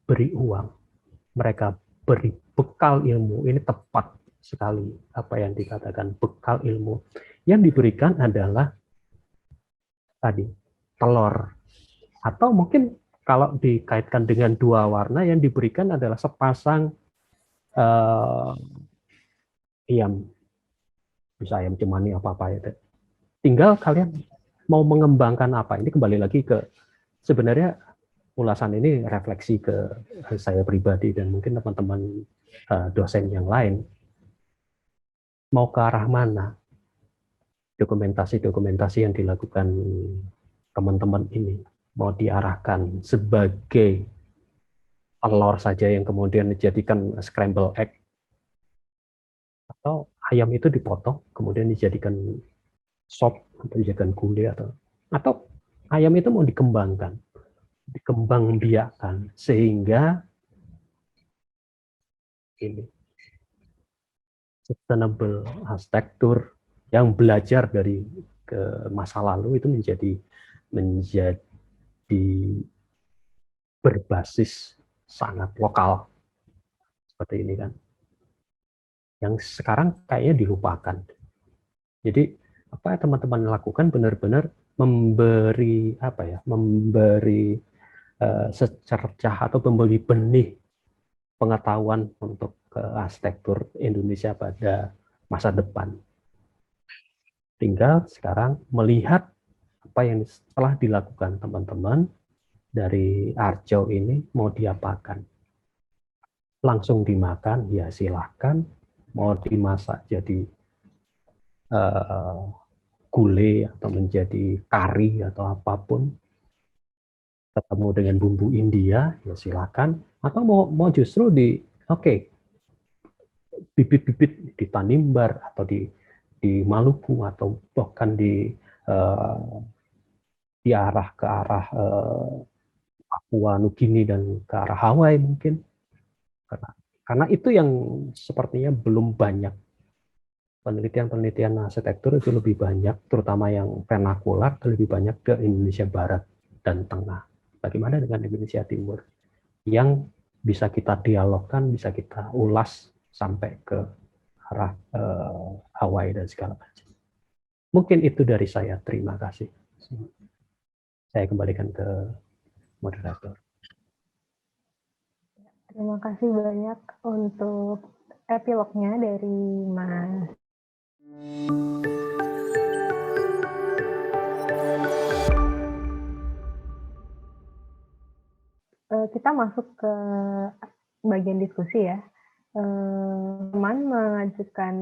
beri uang, mereka beri bekal ilmu. Ini tepat sekali apa yang dikatakan, bekal ilmu. Yang diberikan adalah tadi telur, atau mungkin kalau dikaitkan dengan dua warna, yang diberikan adalah sepasang ayam, bisa ayam cemani apa-apa itu. Tinggal kalian mau mengembangkan apa. Ini kembali lagi ke, sebenarnya ulasan ini refleksi ke saya pribadi dan mungkin teman-teman dosen yang lain. Mau ke arah mana dokumentasi-dokumentasi yang dilakukan teman-teman ini? Mau diarahkan sebagai telur saja yang kemudian dijadikan scramble egg, atau ayam itu dipotong kemudian dijadikan sop atau dijadikan gulai, atau ayam itu mau dikembangbiakkan sehingga ini sustainable arsitektur yang belajar dari ke masa lalu itu menjadi berbasis sangat lokal seperti ini kan, yang sekarang kayaknya dilupakan. Jadi apa yang teman-teman lakukan benar-benar memberi secercah atau memberi benih pengetahuan untuk arsitektur Indonesia pada masa depan. Tinggal sekarang melihat apa yang telah dilakukan teman-teman dari Arjau ini mau diapakan. Langsung dimakan, ya silahkan. Mau dimasak jadi gulai atau menjadi kari atau apapun, ketemu dengan bumbu India, ya silakan. Atau mau justru bibit-bibit di Tanimbar atau di Maluku atau bahkan diarah ke arah Papua Nugini dan ke arah Hawaii mungkin, karena itu yang sepertinya belum banyak. Penelitian-penelitian arsitektur itu lebih banyak, terutama yang vernakular, lebih banyak ke Indonesia Barat dan Tengah. Bagaimana dengan Indonesia Timur? Yang bisa kita dialogkan, bisa kita ulas sampai ke arah Hawaii dan segala macam. Mungkin itu dari saya. Terima kasih. Saya kembalikan ke moderator. Terima kasih banyak untuk epilognya dari Mas. Kita masuk ke bagian diskusi ya. Teman mengajukan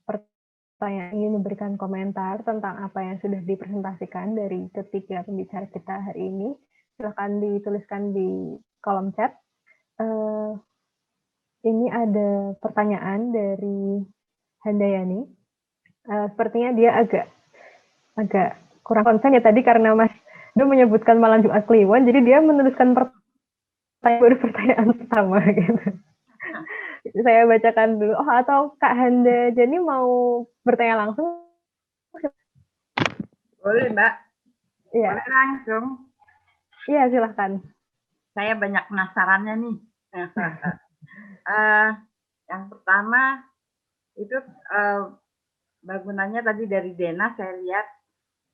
pertanyaan, ingin memberikan komentar tentang apa yang sudah dipresentasikan dari ketiga pembicara kita hari ini. Silakan dituliskan di kolom chat. Ini ada pertanyaan dari Handayani. Sepertinya dia agak kurang konsen ya tadi karena Mas Do menyebutkan malam Jumat Kliwon, jadi dia menuliskan pertanyaan pertama gitu. Saya bacakan dulu. Oh, atau Kak Handayani mau bertanya langsung? Boleh, Mbak. Iya. Boleh langsung. Iya, silahkan. Saya banyak penasarannya nih. Yang pertama itu bangunannya tadi dari Dena saya lihat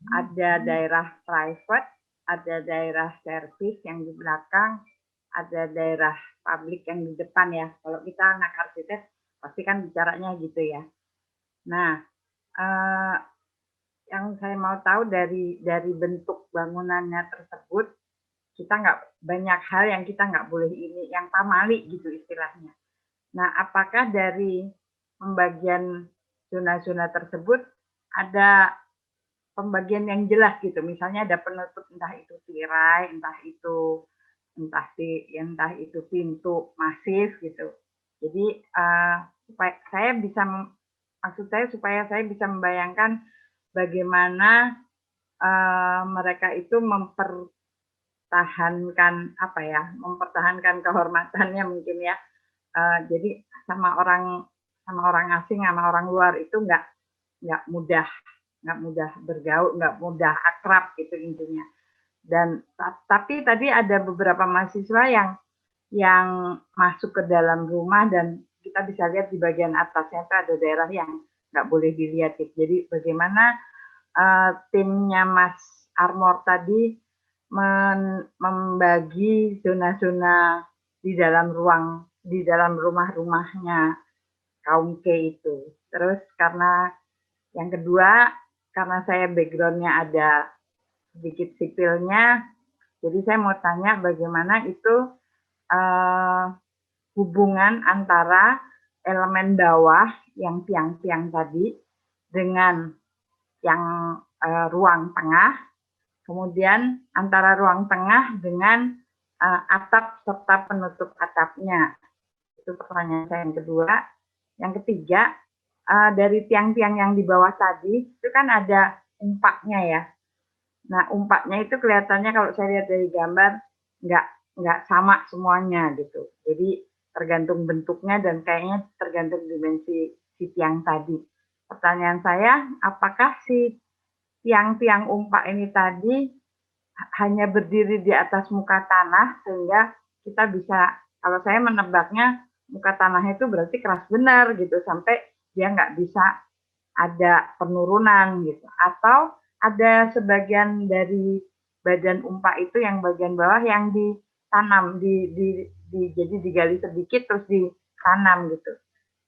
ada daerah private, ada daerah service yang di belakang, ada daerah publik yang di depan ya. Kalau kita anak arsitek pasti kan bicaranya gitu ya. Nah, yang saya mau tahu dari bentuk bangunannya tersebut kita nggak banyak hal yang kita nggak boleh ini, yang pamali gitu istilahnya. Nah, apakah dari pembagian zona-zona tersebut ada pembagian yang jelas gitu? Misalnya ada penutup, entah itu tirai, entah itu pintu masif gitu. Jadi supaya saya bisa supaya saya bisa membayangkan bagaimana mereka itu mempertahankan kehormatannya mungkin ya. Jadi sama orang asing, sama orang luar itu nggak mudah bergaul, nggak mudah akrab gitu intinya. Dan tapi tadi ada beberapa mahasiswa yang masuk ke dalam rumah dan kita bisa lihat di bagian atasnya itu ada daerah yang nggak boleh dilihat gitu. Jadi bagaimana timnya Mas Armor tadi membagi zona-zona di dalam rumah-rumahnya kaum K itu. Terus karena yang kedua, karena saya background-nya ada sedikit sipilnya, jadi saya mau tanya bagaimana itu hubungan antara elemen bawah yang tiang-tiang tadi dengan yang ruang tengah, kemudian antara ruang tengah dengan atap serta penutup atapnya. Itu pertanyaan saya yang kedua. Yang ketiga, dari tiang-tiang yang di bawah tadi, itu kan ada umpaknya ya. Nah, umpaknya itu kelihatannya kalau saya lihat dari gambar, nggak sama semuanya gitu. Jadi tergantung bentuknya dan kayaknya tergantung dimensi si tiang tadi. Pertanyaan saya, apakah si tiang-tiang umpak ini tadi hanya berdiri di atas muka tanah sehingga kita bisa, kalau saya menebaknya muka tanahnya itu berarti keras benar gitu sampai dia nggak bisa ada penurunan gitu, atau ada sebagian dari badan umpak itu yang bagian bawah yang ditanam jadi digali sedikit terus ditanam gitu.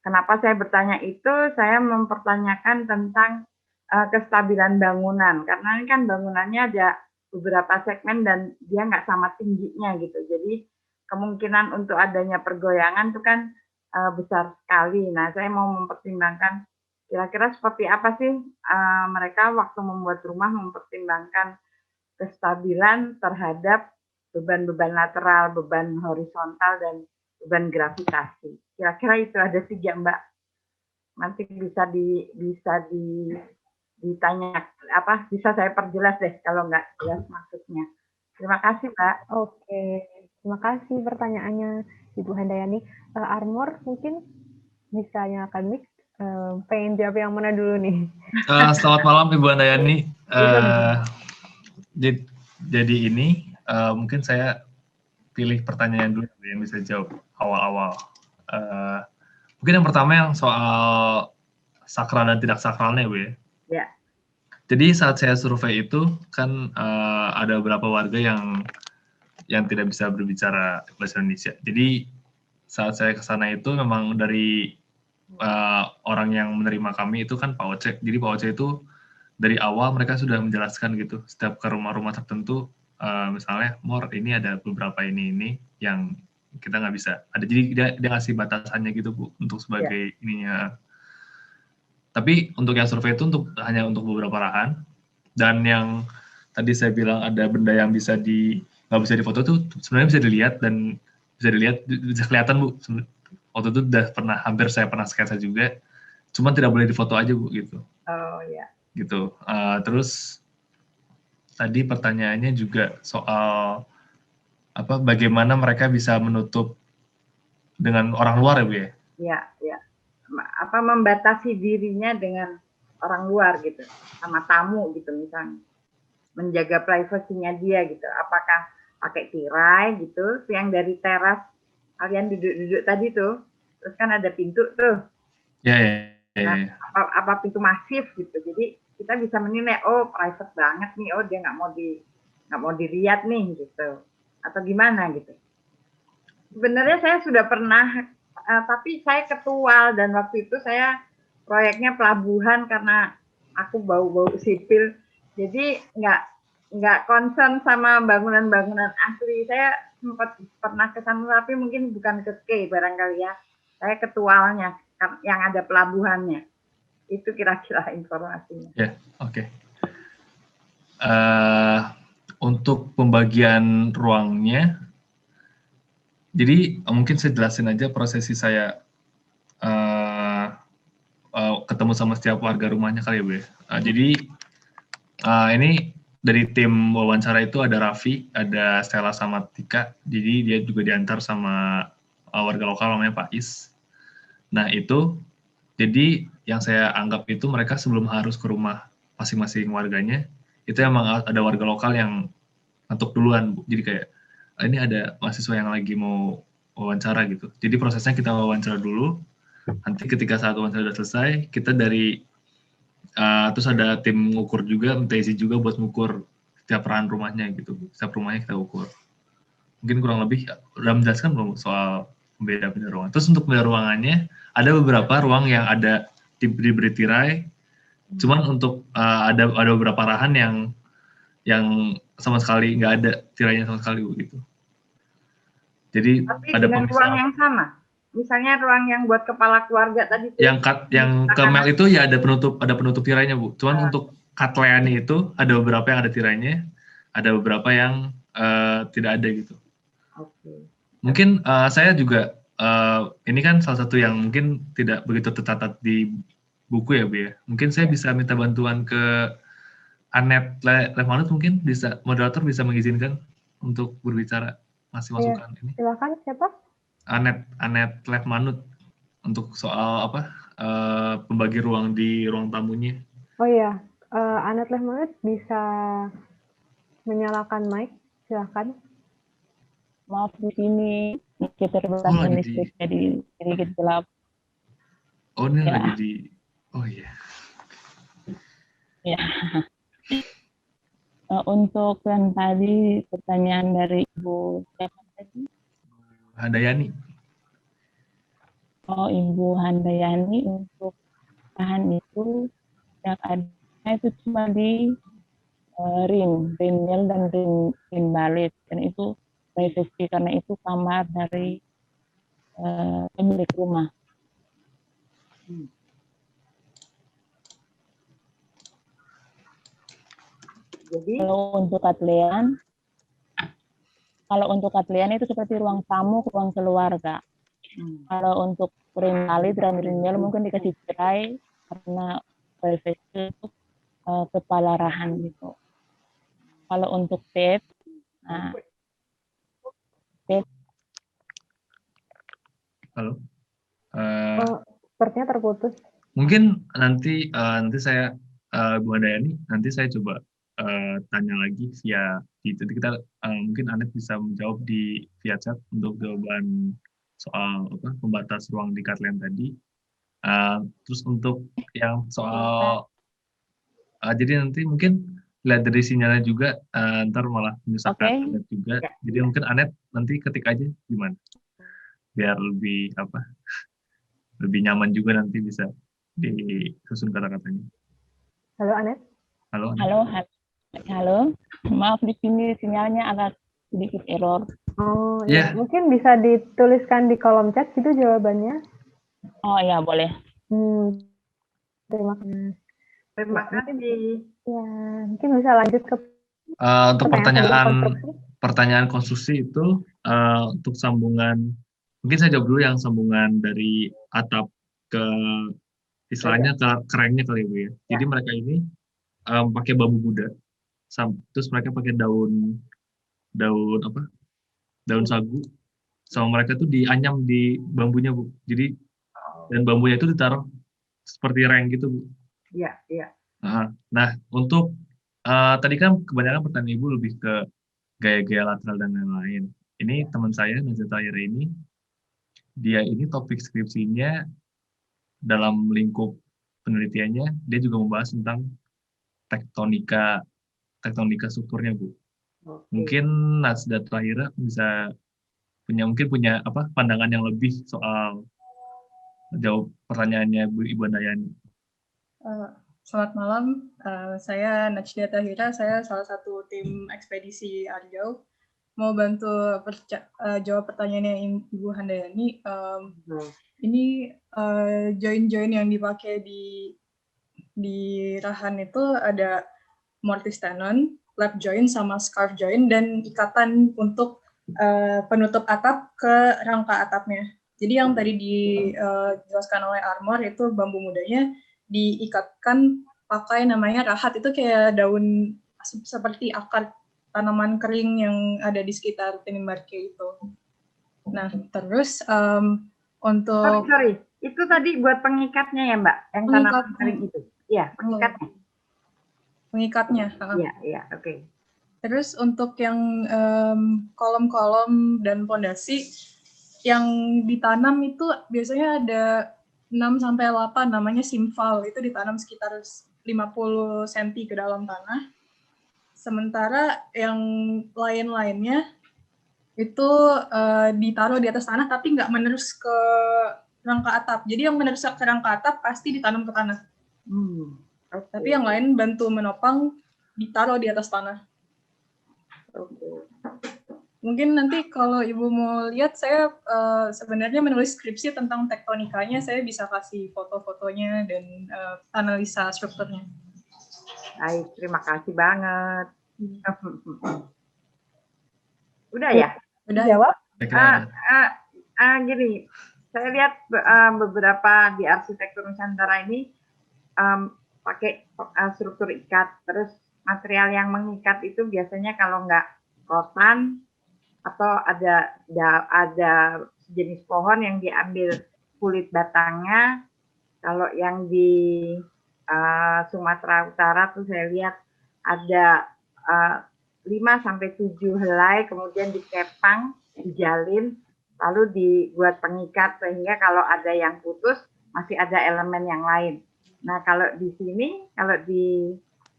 Kenapa saya bertanya itu? Saya mempertanyakan tentang kestabilan bangunan karena ini kan bangunannya ada beberapa segmen dan dia nggak sama tingginya gitu. Jadi kemungkinan untuk adanya pergoyangan itu kan besar sekali. Nah, saya mau mempertimbangkan kira-kira seperti apa sih mereka waktu membuat rumah mempertimbangkan kestabilan terhadap beban-beban lateral, beban horizontal, dan beban gravitasi. Kira-kira itu ada 3, Mbak. Nanti bisa ditanya bisa saya perjelas deh kalau nggak jelas maksudnya. Terima kasih, Mbak. Oke, terima kasih pertanyaannya Ibu Handayani. Armor mungkin bisa nyalakan mic. Pengen jawab yang mana dulu nih? Selamat malam Ibu Handayani. Jadi ini mungkin saya pilih pertanyaan dulu yang bisa jawab awal-awal. Mungkin yang pertama yang soal sakral dan tidak sakralnya, Bu ya. Ya. Jadi saat saya survei itu kan ada beberapa warga yang tidak bisa berbicara bahasa Indonesia. Jadi saat saya ke sana itu memang dari orang yang menerima kami itu kan Pak Oce. Jadi Pak Oce itu dari awal mereka sudah menjelaskan gitu. Setiap ke rumah-rumah tertentu, misalnya Mor ini ada beberapa ini yang kita nggak bisa. Jadi dia ngasih batasannya gitu Bu untuk sebagai ininya. Tapi untuk yang survei itu hanya untuk beberapa lahan. Dan yang tadi saya bilang ada benda yang nggak bisa difoto tuh sebenarnya bisa dilihat dan bisa kelihatan Bu. Waktu itu hampir saya pernah sketsa juga, cuma tidak boleh difoto aja Bu gitu. Oh ya. Gitu. Terus tadi pertanyaannya juga soal bagaimana mereka bisa menutup dengan orang luar ya Bu ya? Ya. Membatasi dirinya dengan orang luar gitu, sama tamu gitu misalnya, menjaga privasinya dia gitu. Apakah pakai tirai gitu, yang dari teras kalian duduk-duduk tadi tuh, terus kan ada pintu tuh. Ya. Nah, apa pintu masif gitu. Jadi kita bisa menilai, oh private banget nih, oh dia nggak mau dilihat nih gitu, atau gimana gitu. Sebenarnya saya sudah pernah, tapi saya ketual dan waktu itu saya proyeknya pelabuhan karena aku bau-bau sipil, jadi nggak concern sama bangunan-bangunan asli. Saya sempat pernah ke sana, tapi mungkin bukan ke K barangkali ya. Saya ke Tualnya, yang ada pelabuhannya. Itu kira-kira informasinya. Ya, oke. Untuk pembagian ruangnya, jadi mungkin saya jelasin aja prosesi saya ketemu sama setiap warga rumahnya kali ya Bu ya. Jadi ini dari tim wawancara itu ada Raffi, ada Stella sama Tika. Jadi dia juga diantar sama warga lokal namanya Pak Is. Nah itu, jadi yang saya anggap itu mereka sebelum harus ke rumah masing-masing warganya, itu emang ada warga lokal yang ngetuk duluan Bu. Jadi kayak ini ada mahasiswa yang lagi mau wawancara gitu. Jadi prosesnya kita wawancara dulu. Nanti ketika saat wawancara sudah selesai, kita dari terus ada tim ngukur juga, minta isi juga buat ngukur setiap peran rumahnya gitu. Setiap rumahnya kita ukur. Mungkin kurang lebih udah menjelaskan belum soal beda-beda ruangan. Terus untuk beda ruangannya, ada beberapa ruang yang ada diberi tirai. Cuman untuk ada beberapa arahan yang sama sekali nggak ada tirainya sama sekali begitu. Jadi tapi ada dengan ruang yang sama. Misalnya ruang yang buat kepala keluarga tadi. Yang Kemel itu ya ada penutup tirainya Bu. Cuman untuk Katleani itu ada beberapa yang ada tirainya, ada beberapa yang tidak ada gitu. Oke. Mungkin saya juga ini kan salah satu yang mungkin tidak begitu tercatat di buku ya Bu ya. Mungkin saya bisa minta bantuan ke Anet Levmanut, mungkin bisa moderator bisa mengizinkan untuk berbicara masih masukan ini. Silakan, siapa? Anet Levmanut untuk soal pembagi ruang di ruang tamunya. Oh iya, Anet Levmanut bisa menyalakan mic, silakan. Maaf di sini keterbatasan listrik jadi sedikit gelap. Oh ini lagi di. Oh iya. Ya. Untuk yang tadi pertanyaan dari Ibu siapa tadi? Handayani. Oh, Ibu Handayani, untuk bahan itu yang ada itu cuma di ring mil dan ring balit, dan itu privacy karena itu kamar dari pemilik rumah. Jadi kalau untuk Katlean itu seperti ruang tamu, ruang keluarga. Kalau untuk ring balit dan ring mil mungkin dikasih cerai karena privacy untuk kepala rahan gitu. Kalau untuk TEP, Halo. Sepertinya terputus. Mungkin nanti saya Bu Handayani, nanti saya coba tanya lagi via itu kita mungkin Anet bisa menjawab via chat untuk jawaban soal pembatas ruang di Katlean tadi. Terus untuk yang soal jadi nanti mungkin lihat dari sinyalnya juga ntar malah menyusahkan Anet juga. Jadi mungkin Anet nanti ketik aja gimana biar lebih lebih nyaman juga, nanti bisa disusun kata-katanya. Halo Anet. Halo. Maaf di sini sinyalnya agak sedikit error. Oh ya, mungkin bisa dituliskan di kolom chat gitu jawabannya. Oh ya, boleh. Terima kasih. Terima kasih. Ya, mungkin bisa lanjut ke untuk pertanyaan konstruksi itu untuk sambungan, mungkin saya jawab dulu yang sambungan dari atap ke istilahnya ke kerengnya kali Bu ya. Jadi mereka ini pakai bambu Buddha, terus mereka pakai daun sagu, sama mereka tuh dianyam di bambunya Bu. Jadi dan bambunya itu ditaruh seperti reng gitu Bu. Iya. Nah untuk tadi kan kebanyakan pertanyaan Ibu lebih ke gaya-gaya lateral dan lain-lain. Ini teman saya Nazar Tahir ini, dia ini topik skripsinya dalam lingkup penelitiannya dia juga membahas tentang tektonika strukturnya Bu. Mungkin Nazar Tahir bisa punya pandangan yang lebih soal jawab pertanyaannya Ibu Handayani. Selamat malam, saya Najda Tahira, saya salah satu tim ekspedisi Arjau. Mau bantu jawab pertanyaannya Ibu Handayani. Ini join-join yang dipakai di Rahan itu ada mortise tenon, lap join, sama scarf join, dan ikatan untuk penutup atap ke rangka atapnya. Jadi yang tadi dijelaskan oleh Armor itu bambu mudanya diikatkan pakai namanya rahat, itu kayak daun seperti akar tanaman kering yang ada di sekitar Tanimbarke itu. Nah, terus untuk... Sorry, itu tadi buat pengikatnya ya Mbak, yang tanaman kering itu? Iya, pengikatnya. Pengikatnya. Iya, oke. Terus untuk yang kolom-kolom dan pondasi yang ditanam itu biasanya ada 6-8, namanya simval, itu ditanam sekitar 50 cm ke dalam tanah. Sementara yang lain-lainnya itu ditaruh di atas tanah tapi nggak menerus ke rangka atap. Jadi yang menerus ke rangka atap pasti ditanam ke tanah. Okay. Tapi yang lain bantu menopang ditaruh di atas tanah. Okay. Mungkin nanti kalau Ibu mau lihat, saya sebenarnya menulis skripsi tentang tektonikanya, saya bisa kasih foto-fotonya dan analisa strukturnya. Baik, terima kasih banget. Udah ya? Udah jawab? Gini, saya lihat beberapa di arsitektur Nusantara ini pakai struktur ikat, terus material yang mengikat itu biasanya kalau nggak rotan atau ada jenis pohon yang diambil kulit batangnya. Kalau yang di Sumatera Utara tuh saya lihat ada 5-7 helai, kemudian dikepang, dijalin, lalu dibuat pengikat sehingga kalau ada yang putus masih ada elemen yang lain. Nah kalau di sini, kalau di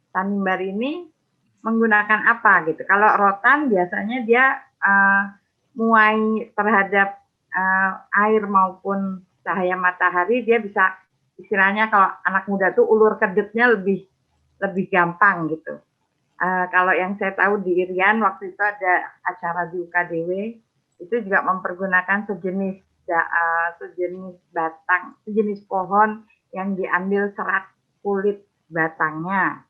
Tanimbar ini menggunakan apa gitu? Kalau rotan biasanya dia muai terhadap air maupun cahaya matahari, dia bisa istilahnya kalau anak muda tuh ulur kedetnya lebih gampang gitu. Kalau yang saya tahu di Irian waktu itu ada acara di UKDW itu juga mempergunakan sejenis batang, sejenis pohon yang diambil serat kulit batangnya.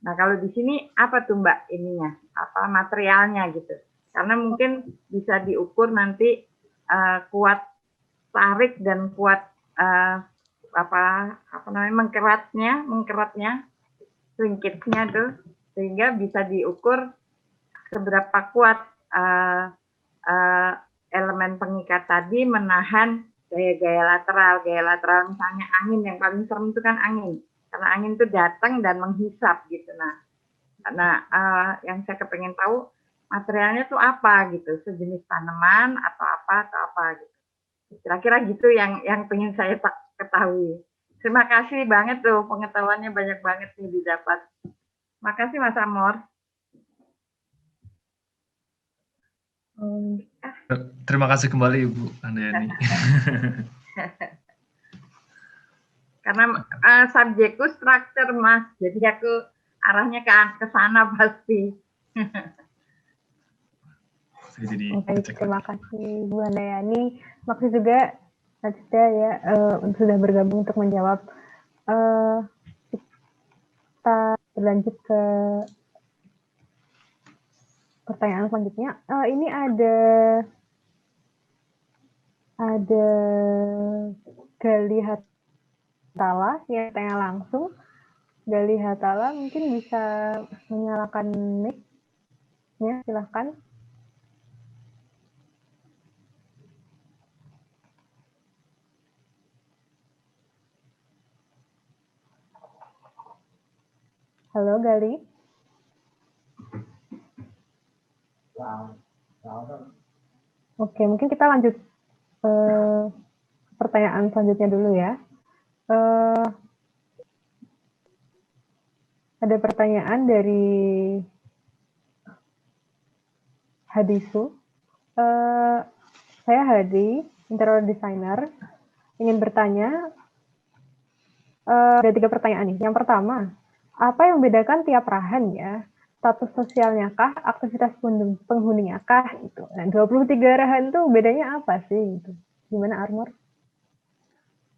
Nah kalau di sini apa tuh Mbak ininya, apa materialnya gitu? Karena mungkin bisa diukur nanti kuat tarik dan kuat mengkeratnya, ringkitnya tuh, sehingga bisa diukur seberapa kuat elemen pengikat tadi menahan gaya lateral misalnya angin, yang paling serem itu kan angin. Karena angin itu datang dan menghisap gitu. Nah, yang saya kepengen tahu materialnya tuh apa gitu, sejenis tanaman atau apa gitu. Kira-kira gitu yang pengen saya ketahui. Terima kasih banget tuh, pengetahuannya banyak banget nih didapat. Makasih Mas Amor. Terima kasih kembali Ibu Handayani. Karena subjekku struktur Mas, jadi aku arahnya ke sana pasti. Baik, terima kasih Bu Handayani. Makasih juga Najda ya sudah bergabung untuk menjawab. Kita berlanjut ke pertanyaan selanjutnya. Ini ada Gali Hatala yang tanya langsung. Gali Hatala mungkin bisa menyalakan mic-nya, silahkan. Halo Gali. Oke, mungkin kita lanjut pertanyaan selanjutnya dulu ya. Ada pertanyaan dari Hadisu. Saya Hadi, interior designer, ingin bertanya, Ada 3 pertanyaan nih. Yang pertama, apa yang membedakan tiap rahan ya? Status sosialnya kah? Aktivitas penghuninya kah? Gitu. Nah, 23 rahan tuh bedanya apa sih? Gitu. Gimana, Armor?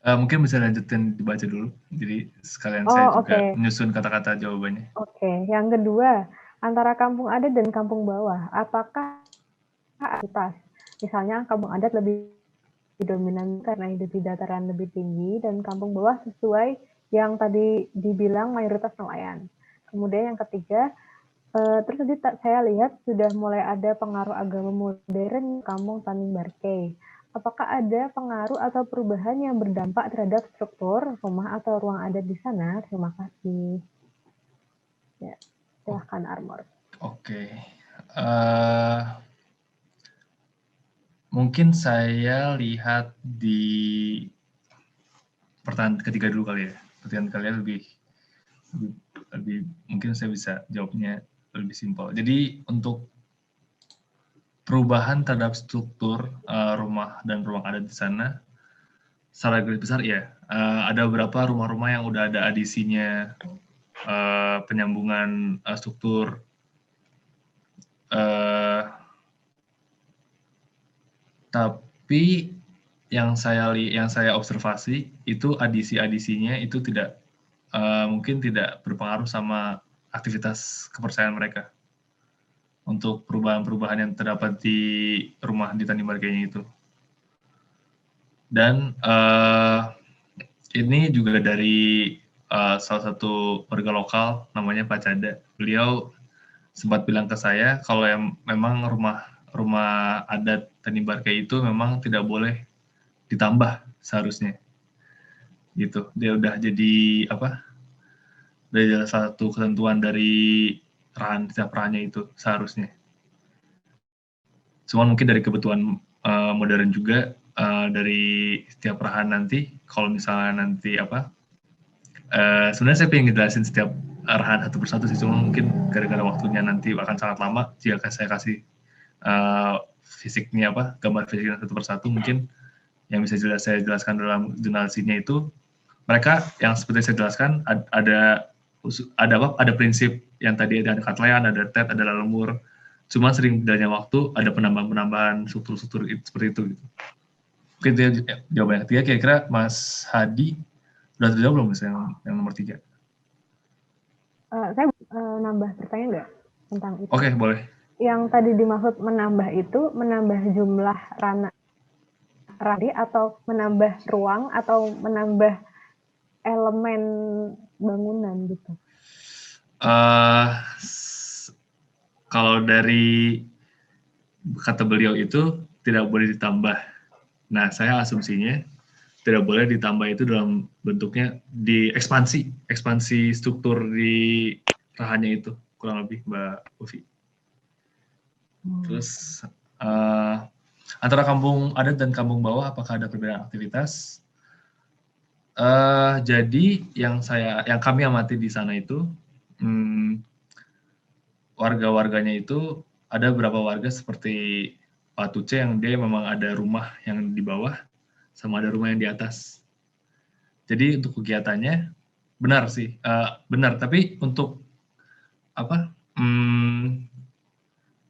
Mungkin bisa lanjutin dibaca dulu. Jadi sekalian Oh, saya oke. juga menyusun kata-kata jawabannya. Oke. Yang kedua, antara kampung adat dan kampung bawah, apakah aktivitas? Misalnya kampung adat lebih dominan karena hidup di dataran lebih tinggi dan kampung bawah sesuai yang tadi dibilang mayoritas nelayan. Kemudian yang ketiga, terus tadi saya lihat sudah mulai ada pengaruh agama modern di kampung Tanjung Barkei. Apakah ada pengaruh atau perubahan yang berdampak terhadap struktur rumah atau ruang adat di sana? Terima kasih. Ya, silahkan Armor. Oke. Mungkin saya lihat di pertanyaan ketiga dulu kali ya. Pertanyaan kalian lebih mungkin saya bisa jawabnya lebih simpel. Jadi untuk perubahan terhadap struktur rumah dan ruang adat di sana, secara garis besar ya, ada beberapa rumah-rumah yang udah ada adisinya penyambungan struktur tapi yang saya observasi itu adisi-adisinya itu tidak mungkin tidak berpengaruh sama aktivitas kepercayaan mereka untuk perubahan-perubahan yang terdapat di rumah di Tanjung Barkei itu. Dan ini juga dari salah satu warga lokal namanya Pak Cada. Beliau sempat bilang ke saya kalau yang memang rumah adat Tanjung Barkei itu memang tidak boleh ditambah seharusnya. Gitu. Dia udah jadi apa? Udah salah satu ketentuan dari setiap rahannya itu seharusnya. Cuman mungkin dari kebutuhan modern juga dari setiap rahan nanti, kalau misalnya nanti sebenarnya saya pengen ngejelasin setiap arahan satu persatu sih, cuma mungkin gara-gara waktunya nanti akan sangat lama jika saya kasih fisiknya gambar fisiknya satu persatu. Mungkin yang bisa saya jelaskan dalam jurnalisinya itu mereka yang seperti saya jelaskan ada prinsip yang tadi ada katlean, ada tet, ada lalumur. Cuma sering berjalannya waktu ada penambahan struktur seperti itu gitu. Mungkin itu jawabannya. Ketiga, kira-kira Mas Hadi udah terjawab belum misalnya yang nomor 3? Saya nambah pertanyaan nggak tentang itu? Oke, boleh. Yang tadi dimaksud menambah itu menambah jumlah ranah atau menambah ruang atau menambah elemen bangunan gitu? Kalau dari kata beliau itu tidak boleh ditambah. Nah, saya asumsinya tidak boleh ditambah itu dalam bentuknya di ekspansi struktur di rahannya itu, kurang lebih Mbak Ufi. Terus antara kampung adat dan kampung bawah apakah ada perbedaan aktivitas? Jadi yang kami amati di sana itu warga-warganya itu ada beberapa warga seperti Pak Tuce yang dia memang ada rumah yang di bawah sama ada rumah yang di atas. Jadi untuk kegiatannya benar sih, benar. Tapi untuk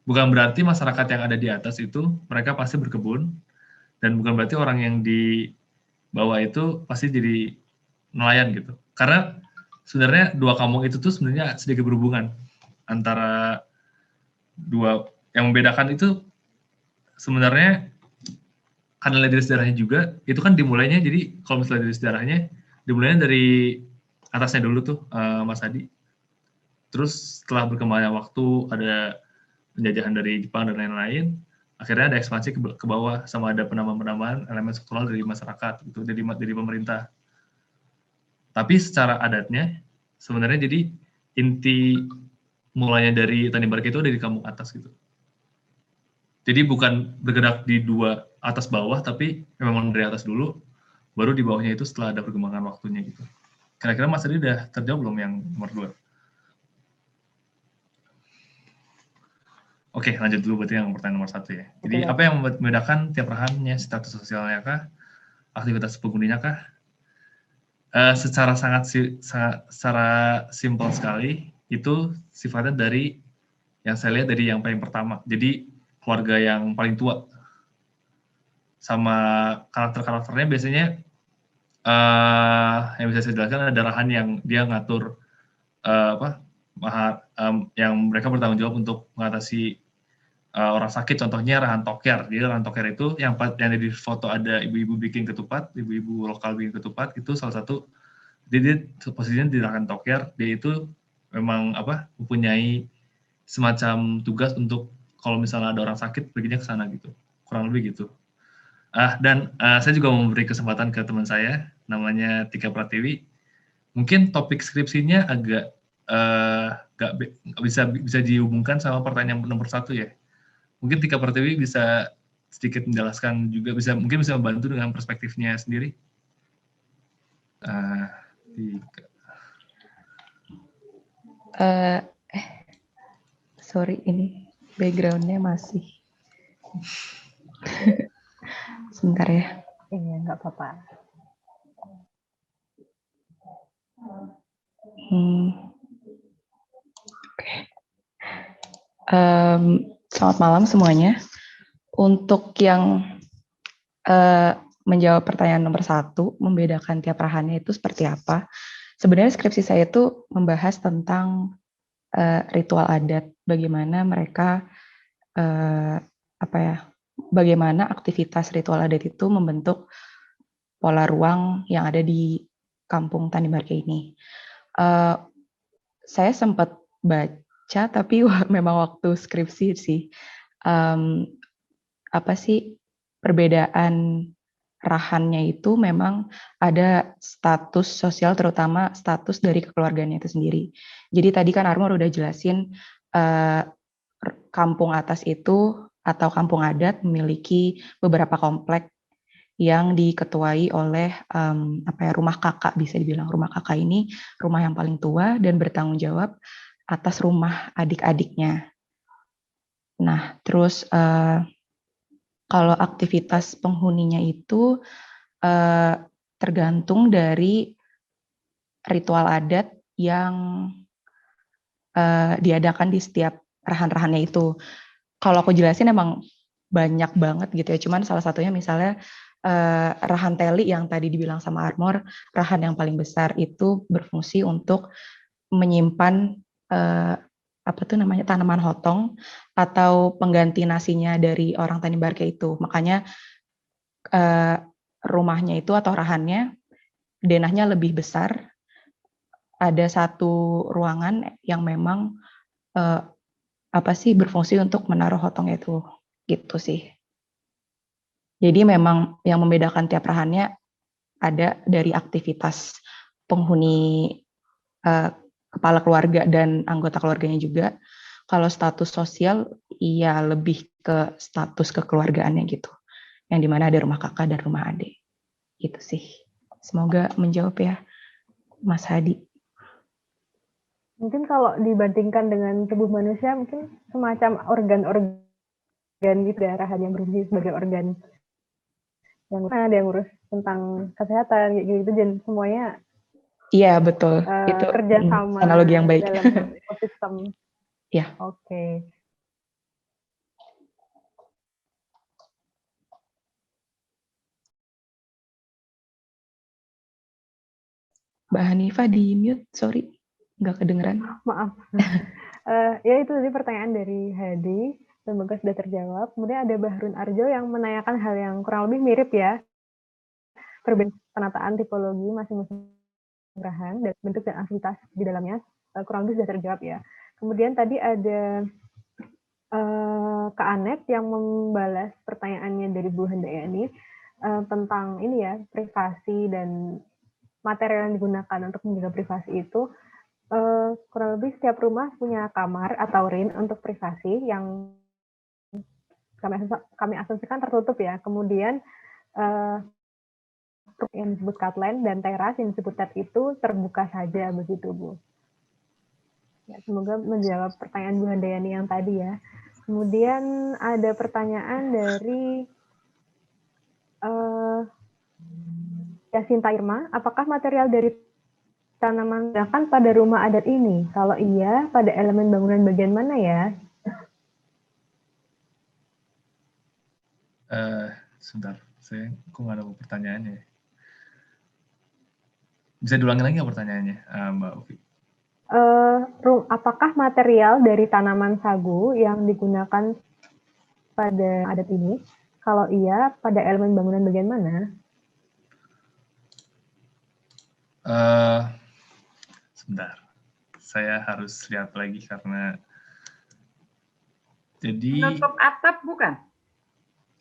bukan berarti masyarakat yang ada di atas itu mereka pasti berkebun, dan bukan berarti orang yang di bawah itu pasti jadi nelayan gitu. Karena sebenarnya dua kampung itu tuh sebenarnya sedikit berhubungan. Antara dua yang membedakan itu sebenarnya karena dari sejarahnya juga, itu kan dimulainya, jadi kalau misalnya dari sejarahnya dimulainya dari atasnya dulu tuh Mas Hadi. Terus setelah berkembangnya waktu ada penjajahan dari Jepang dan lain-lain, akhirnya ada ekspansi ke bawah sama ada penambahan-penambahan elemen struktural dari masyarakat gitu, dari pemerintah. Tapi secara adatnya sebenarnya jadi inti mulainya dari Tanjung Barkei itu ada di kampung atas gitu. Jadi bukan bergerak di dua atas bawah, tapi memang dari atas dulu, baru di bawahnya itu setelah ada perkembangan waktunya gitu. Kira-kira Mas tadi udah terjawab belum yang nomor 2? Oke, lanjut dulu berarti yang pertanyaan nomor 1 ya. Jadi apa yang membedakan tiap rahannya, status sosialnya kah, aktivitas penghuninya kah? Secara secara simpel sekali, itu sifatnya dari yang saya lihat dari yang paling pertama. Jadi keluarga yang paling tua. Sama karakter-karakternya biasanya yang bisa saya jelaskan ada Rahan yang dia ngatur yang mereka bertanggung jawab untuk mengatasi orang sakit, contohnya Rahan Toker. Jadi Rahan Toker itu yang di foto ada ibu-ibu bikin ketupat, ibu-ibu lokal bikin ketupat, itu salah satu. Dia posisinya di Rahan Toker, dia itu memang mempunyai semacam tugas untuk kalau misalnya ada orang sakit perginya ke sana gitu, kurang lebih gitu. Dan saya juga memberi kesempatan ke teman saya, namanya Tika Pratiwi. Mungkin topik skripsinya agak nggak bisa dihubungkan sama pertanyaan nomor 1 ya. Mungkin Tika Pratiwi bisa sedikit menjelaskan juga, mungkin bisa membantu dengan perspektifnya sendiri. Sorry, ini background-nya masih. Sebentar ya. Iya, nggak apa-apa. Selamat malam semuanya. Untuk yang menjawab pertanyaan nomor 1, membedakan tiap rahannya itu seperti apa? Sebenarnya skripsi saya itu membahas tentang ritual adat, bagaimana mereka bagaimana aktivitas ritual adat itu membentuk pola ruang yang ada di Kampung Tani Barke ini. Saya sempat baca, tapi memang waktu skripsi sih. Apa sih perbedaan rahannya itu memang ada status sosial, terutama status dari kekeluarganya itu sendiri. Jadi tadi kan Armor udah jelasin kampung atas itu atau kampung adat memiliki beberapa komplek yang diketuai oleh rumah kakak, bisa dibilang rumah kakak ini rumah yang paling tua dan bertanggung jawab atas rumah adik-adiknya. Nah, terus kalau aktivitas penghuninya itu tergantung dari ritual adat yang diadakan di setiap rahan-rahannya itu. Kalau aku jelasin emang banyak banget gitu ya, cuman salah satunya misalnya rahan teli yang tadi dibilang sama Armor, rahan yang paling besar itu berfungsi untuk menyimpan tanaman hotong atau pengganti nasinya dari orang Tani Barke itu. Makanya rumahnya itu atau rahannya denahnya lebih besar. Ada satu ruangan yang memang berfungsi untuk menaruh hotong itu, gitu sih. Jadi memang yang membedakan tiap rahannya ada dari aktivitas penghuni, kepala keluarga dan anggota keluarganya juga. Kalau status sosial, iya lebih ke status kekeluargaannya gitu. Yang dimana ada rumah kakak dan rumah adik. Gitu sih. Semoga menjawab ya, Mas Hadi. Mungkin kalau dibandingkan dengan tubuh manusia, mungkin semacam organ-organ gitu ya, rahan yang berfungsi sebagai organ yang ada yang ngurus tentang kesehatan kayak gitu, dan semuanya iya betul itu kerja sama analogi yang baik dalam ekosistem. Ya. Oke. Mbak Hanifah di mute, sorry nggak kedengeran. Maaf. Ya itu tadi pertanyaan dari Hadi. Semoga sudah terjawab. Kemudian ada Bahrun Arjo yang menanyakan hal yang kurang lebih mirip ya. Perbedaan penataan tipologi masing-masing rahan dan bentuk dan aktivitas di dalamnya kurang lebih sudah terjawab ya. Kemudian tadi ada Kak Anet yang membalas pertanyaannya dari Bu Handayani tentang ini ya, privasi dan material yang digunakan untuk menjaga privasi itu. Kurang lebih setiap rumah punya kamar atau rin untuk privasi yang kami asumsikan tertutup ya. Kemudian yang disebut katland dan teras yang disebut tet itu terbuka saja begitu Bu. Ya, semoga menjawab pertanyaan Bu Handayani yang tadi ya. Kemudian ada pertanyaan dari Yasinta Irma, apakah material dari tanaman digunakan pada rumah adat ini? Kalau iya, pada elemen bangunan bagian mana ya? Sebentar, saya kok nggak ada pertanyaannya. Bisa diulangi lagi nggak pertanyaannya, Mbak Ufi? Apakah material dari tanaman sagu yang digunakan pada adat ini? Kalau iya, pada elemen bangunan bagian mana? Sebentar, saya harus lihat lagi karena jadi Penutup atap bukan?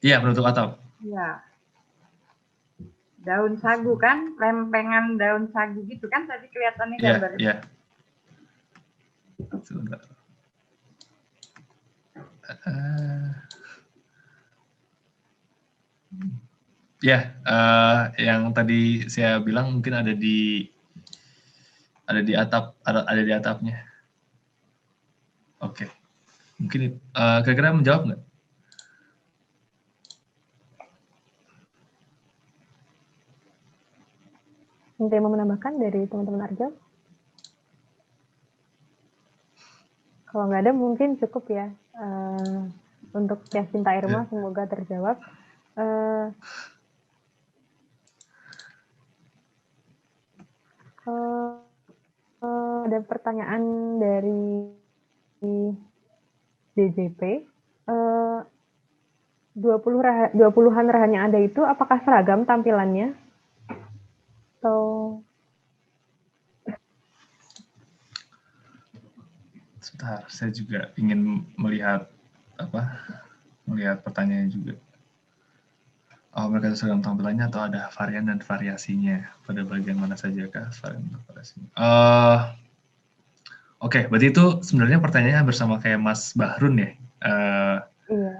iya, penutup atap. Iya. Daun sagu kan, lempengan daun sagu gitu kan tadi kelihatannya gambarnya. Iya. Sebentar. Yang tadi saya bilang mungkin ada di atap, ada di atapnya. Oke. Mungkin kira-kira menjawab nggak? Ada yang mau menambahkan dari teman-teman Arjo? Kalau nggak ada mungkin cukup ya. Untuk Yasinta Irma semoga terjawab. Ada pertanyaan dari DJP. 20-an rahan yang ada itu apakah seragam tampilannya? Sebentar, saya juga ingin melihat pertanyaannya juga. Oh, mereka seragam tampilannya atau ada varian dan variasinya? Pada bagian mana saja kah varian dan variasinya? Oke, berarti itu sebenarnya pertanyaannya bersama kayak Mas Bahrun ya? Iya.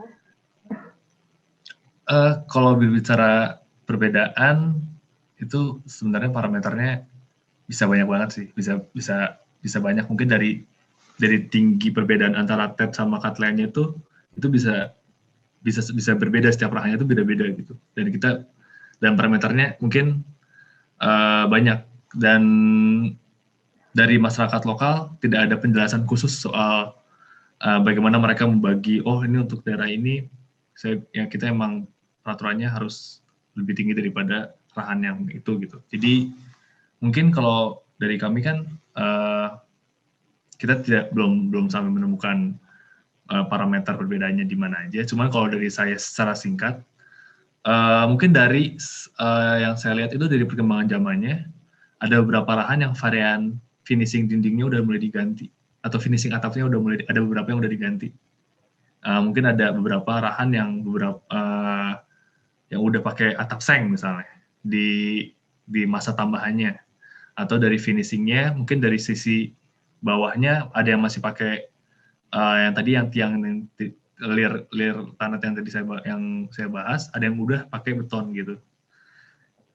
Kalau berbicara perbedaan, itu sebenarnya parameternya bisa banyak banget sih. Bisa banyak, mungkin dari tinggi perbedaan antara TED sama cut-line-nya itu bisa berbeda, setiap rahannya itu beda-beda gitu. Dan parameternya mungkin banyak, dan dari masyarakat lokal tidak ada penjelasan khusus soal bagaimana mereka membagi, oh ini untuk daerah ini kita emang peraturannya harus lebih tinggi daripada rahan yang itu gitu. Jadi mungkin kalau dari kami kan kita belum sampai menemukan parameter perbedaannya di mana aja. Cuman kalau dari saya secara singkat, mungkin dari yang saya lihat itu dari perkembangan zamannya, ada beberapa rahan yang varian finishing dindingnya udah mulai diganti, atau finishing atapnya ada beberapa yang udah diganti. Mungkin ada beberapa rahan yang yang udah pakai atap seng misalnya di masa tambahannya, atau dari finishingnya mungkin dari sisi bawahnya ada yang masih pakai yang tadi yang tiang lir tanah yang tadi saya bahas, ada yang udah pakai beton gitu.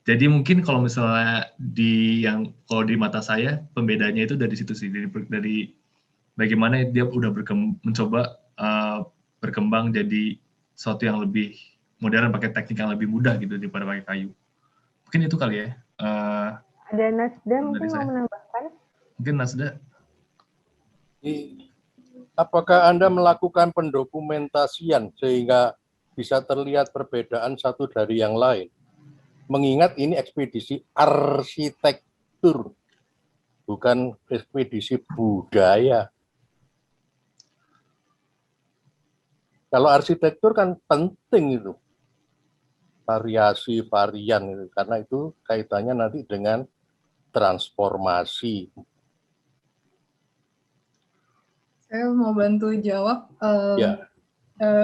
Jadi mungkin kalau misalnya kalau di mata saya pembedanya itu dari situ sih, dari bagaimana dia udah mencoba berkembang jadi sesuatu yang lebih modern, pakai teknik yang lebih mudah gitu daripada pakai kayu. Mungkin itu kali ya. Ada Nasda mungkin mau menambahkan? Mungkin Nasda. Apakah Anda melakukan pendokumentasian sehingga bisa terlihat perbedaan satu dari yang lain? Mengingat ini ekspedisi arsitektur, bukan ekspedisi budaya. Kalau arsitektur kan penting itu, variasi, varian itu, karena itu kaitannya nanti dengan transformasi. Saya mau bantu jawab.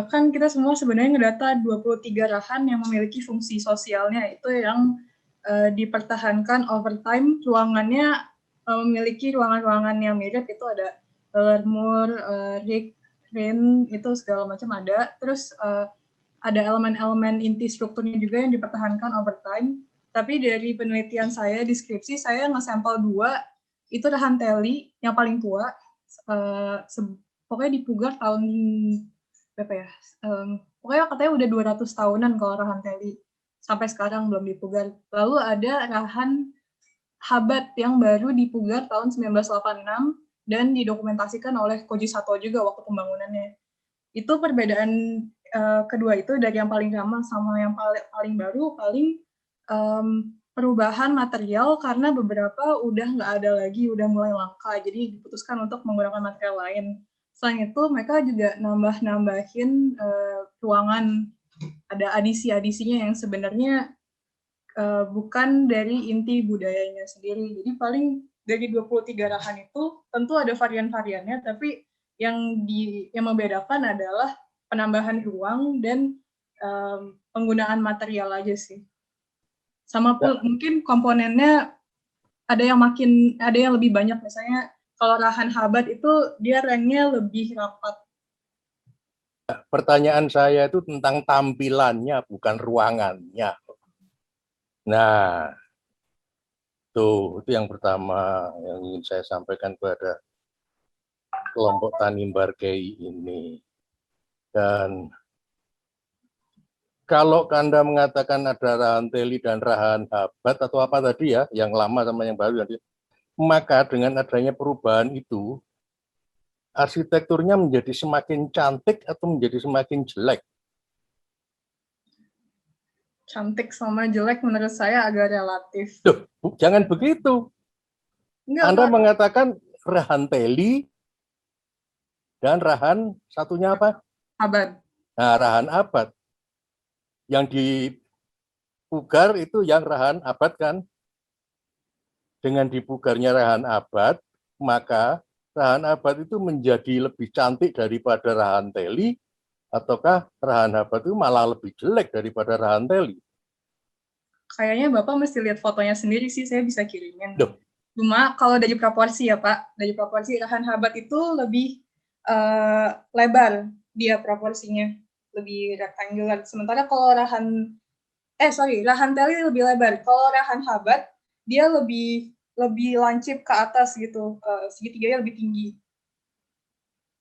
Kan kita semua sebenarnya ngedata 23 rahan yang memiliki fungsi sosialnya, itu yang dipertahankan over time. Ruangannya memiliki ruangan-ruangan yang mirip, itu ada Lermur, Rick, Rin, itu segala macam ada. Terus ada elemen-elemen inti strukturnya juga yang dipertahankan over time. Tapi dari penelitian saya di skripsi, saya nge-sampel 2, itu rahan teli yang paling tua, pokoknya di Pugar tahun berapa ya? Pokoknya katanya udah 200 tahunan kalau rahan teli. sampai sekarang belum dipugar. Lalu ada Rahan Habat yang baru dipugar tahun 1986 dan didokumentasikan oleh Koji Sato juga waktu pembangunannya. Itu perbedaan kedua itu dari yang paling lama sama yang paling baru, paling perubahan material karena beberapa udah nggak ada lagi, udah mulai langka, jadi diputuskan untuk menggunakan material lain. Selain itu mereka juga nambahin ruangan, ada adisi-adisinya yang sebenarnya bukan dari inti budayanya sendiri. Jadi paling dari 23 rahan itu tentu ada varian-variannya, tapi yang membedakan adalah penambahan ruang dan penggunaan material aja sih. Sama pun mungkin komponennya ada yang lebih banyak. Misalnya kalau Rahan Habat itu dia ranknya lebih rapat. Pertanyaan saya itu tentang tampilannya, bukan ruangannya. Nah, itu yang pertama yang ingin saya sampaikan kepada kelompok Tanimbar Kei ini. Dan kalau Anda mengatakan ada Rahan Teli dan Rahan Habat atau apa tadi ya, yang lama sama yang baru tadi, maka dengan adanya perubahan itu, arsitekturnya menjadi semakin cantik atau menjadi semakin jelek? Cantik sama jelek menurut saya agak relatif. Duh, jangan begitu. Enggak, Anda Pak. mengatakan Rahan Teli dan Rahan satunya apa? Abad. Nah, Rahan Abad. Yang dipugar itu yang Rahan Abad kan? Dengan dipugarnya Rahan Abad, maka Rahan Abad itu menjadi lebih cantik daripada Rahan Teli, ataukah Rahan Habat itu malah lebih jelek daripada Rahan Teli? Kayaknya Bapak mesti lihat fotonya sendiri sih, saya bisa kirimin. Duh. Cuma kalau dari proporsi ya Pak, dari proporsi Rahan Habat itu lebih lebar dia proporsinya, lebih rectangular. Sementara kalau Rahan Teli lebih lebar. Kalau Rahan Habat dia lebih lancip ke atas gitu, segitiganya lebih tinggi.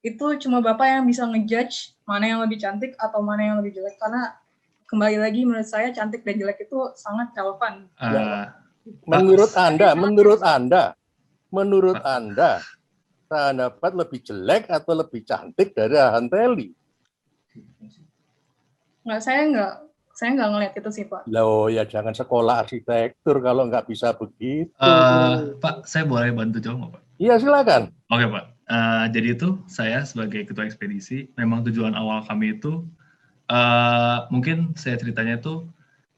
Itu cuma Bapak yang bisa ngejudge mana yang lebih cantik atau mana yang lebih jelek, karena kembali lagi menurut saya cantik dan jelek itu sangat relevan. Menurut Anda, Rahan Habat lebih jelek atau lebih cantik dari Rahan Teli? Saya nggak ngeliat itu sih Pak. Loh ya jangan sekolah arsitektur kalau nggak bisa begitu. Pak, saya boleh bantu jawab nggak Pak? Iya silakan. Oke Pak. Jadi itu saya sebagai ketua ekspedisi, memang tujuan awal kami itu mungkin saya ceritanya itu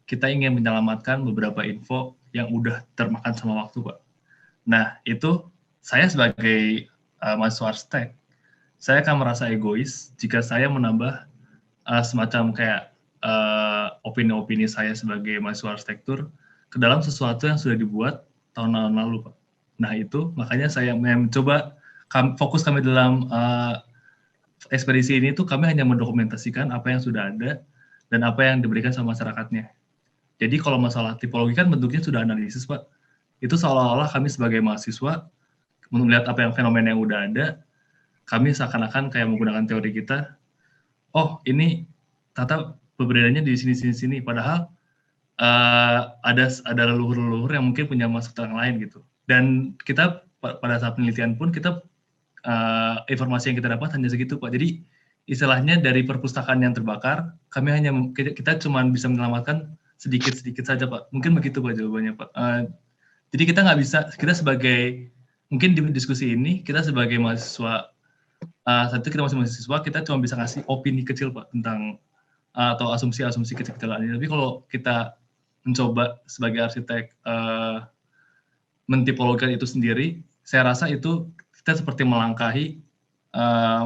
kita ingin menyelamatkan beberapa info yang udah termakan sama waktu Pak. Nah itu saya sebagai mahasiswa arsitek, saya akan merasa egois jika saya menambah semacam kayak opini-opini saya sebagai mahasiswa arsitektur ke dalam sesuatu yang sudah dibuat tahun-tahun lalu Pak. Nah itu makanya saya mencoba fokus kami dalam ekspedisi ini tuh kami hanya mendokumentasikan apa yang sudah ada dan apa yang diberikan sama masyarakatnya. Jadi kalau masalah tipologi kan bentuknya sudah analisis Pak. Itu seolah-olah kami sebagai mahasiswa melihat apa yang fenomena yang udah ada, kami seakan-akan kayak menggunakan teori kita. Oh ini tata perbedaannya di sini. Padahal ada leluhur-leluhur yang mungkin punya masuk terang lain gitu. Dan kita pada saat penelitian pun kita informasi yang kita dapat hanya segitu Pak. Jadi istilahnya dari perpustakaan yang terbakar, kita cuma bisa menyelamatkan sedikit-sedikit saja Pak. Mungkin begitu Pak jawabannya Pak. Jadi kita nggak bisa, kita sebagai mungkin di diskusi ini kita sebagai mahasiswa saat itu kita masih mahasiswa, kita cuma bisa ngasih opini kecil Pak tentang atau asumsi-asumsi kecil-kecilan ini. Tapi kalau kita mencoba sebagai arsitek mentipologikan itu sendiri, saya rasa itu kita seperti melangkahi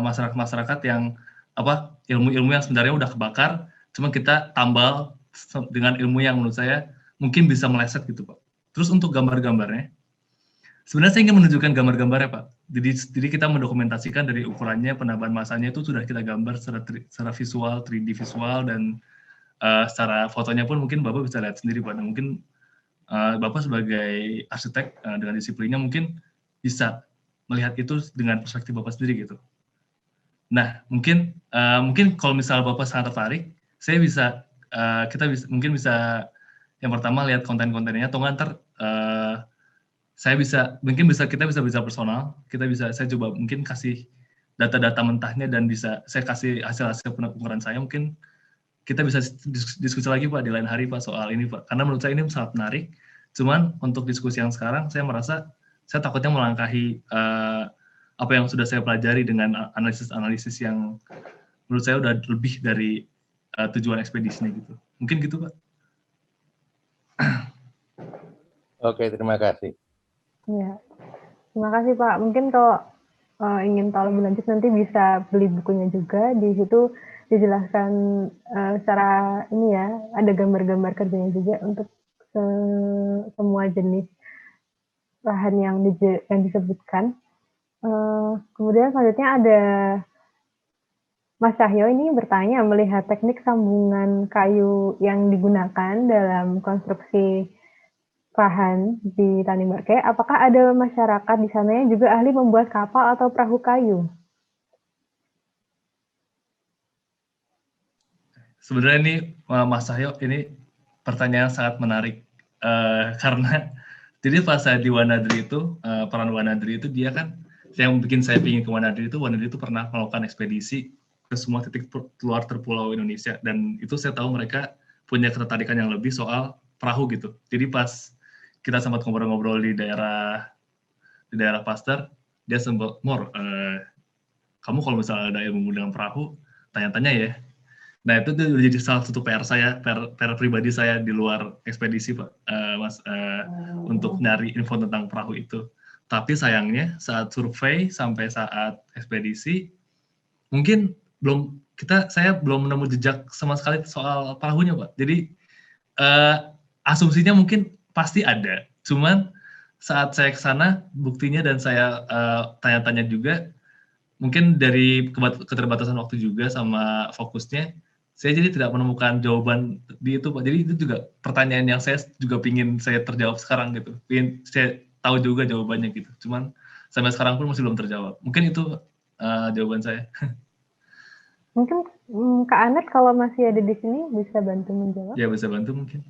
masyarakat-masyarakat yang ilmu-ilmu yang sebenarnya udah kebakar, cuma kita tambal dengan ilmu yang menurut saya mungkin bisa meleset gitu Pak. Terus untuk gambar-gambarnya, sebenarnya saya ingin menunjukkan gambar-gambarnya Pak. Jadi kita mendokumentasikan dari ukurannya, penambahan masanya itu sudah kita gambar secara visual, 3D visual, dan secara fotonya pun mungkin Bapak bisa lihat sendiri Pak. Dan mungkin Bapak sebagai arsitek dengan disiplinnya mungkin bisa melihat itu dengan perspektif Bapak sendiri gitu. Nah, mungkin kalau misalnya Bapak sangat tertarik, saya bisa kita mungkin bisa yang pertama lihat konten-kontennya, atau ntar kita bisa personal, saya coba mungkin kasih data-data mentahnya dan saya kasih hasil-hasil pengukuran saya, mungkin kita bisa diskusi lagi Pak di lain hari Pak soal ini Pak, karena menurut saya ini sangat menarik. Cuman untuk diskusi yang sekarang saya merasa saya takutnya melangkahi apa yang sudah saya pelajari dengan analisis yang menurut saya udah lebih dari tujuan ekspedisinya gitu. Mungkin gitu Pak. Oke, terima kasih. Ya, terima kasih Pak. Mungkin kalau ingin tahu lebih lanjut nanti bisa beli bukunya juga. Di situ dijelaskan secara ini ya, ada gambar-gambar kerjanya juga untuk semua jenis lahan yang disebutkan. Kemudian selanjutnya ada Mas Cahyo ini bertanya, melihat teknik sambungan kayu yang digunakan dalam konstruksi lahan di Tanimbar Kea, apakah ada masyarakat di sana yang juga ahli membuat kapal atau perahu kayu? Sebenarnya ini Mas Cahyo, ini pertanyaan sangat menarik karena jadi pas saya di Wanadri itu, peran Wanadri itu dia kan yang bikin saya pingin ke Wanadri itu pernah melakukan ekspedisi ke semua titik luar terpulau Indonesia, dan itu saya tahu mereka punya ketertarikan yang lebih soal perahu gitu. Jadi pas kita sempat ngobrol-ngobrol di daerah Pasteur, dia sempat, kamu kalau misalnya ada ilmu dengan perahu, tanya-tanya ya. Nah itu jadi salah satu PR saya, PR pribadi saya di luar ekspedisi Pak, Mas, untuk nyari info tentang perahu itu. Tapi sayangnya saat survei sampai saat ekspedisi, mungkin saya belum menemu jejak sama sekali soal perahunya Pak. Jadi asumsinya mungkin pasti ada, cuman saat saya ke sana buktinya dan saya tanya-tanya juga, mungkin dari keterbatasan waktu juga sama fokusnya, saya jadi tidak menemukan jawaban di itu Pak. Jadi itu juga pertanyaan yang saya juga pingin saya terjawab sekarang gitu. Pingin saya tahu juga jawabannya gitu. Cuman sampai sekarang pun masih belum terjawab. Mungkin itu jawaban saya. Mungkin Kak Anet kalau masih ada di sini bisa bantu menjawab. Ya bisa bantu mungkin.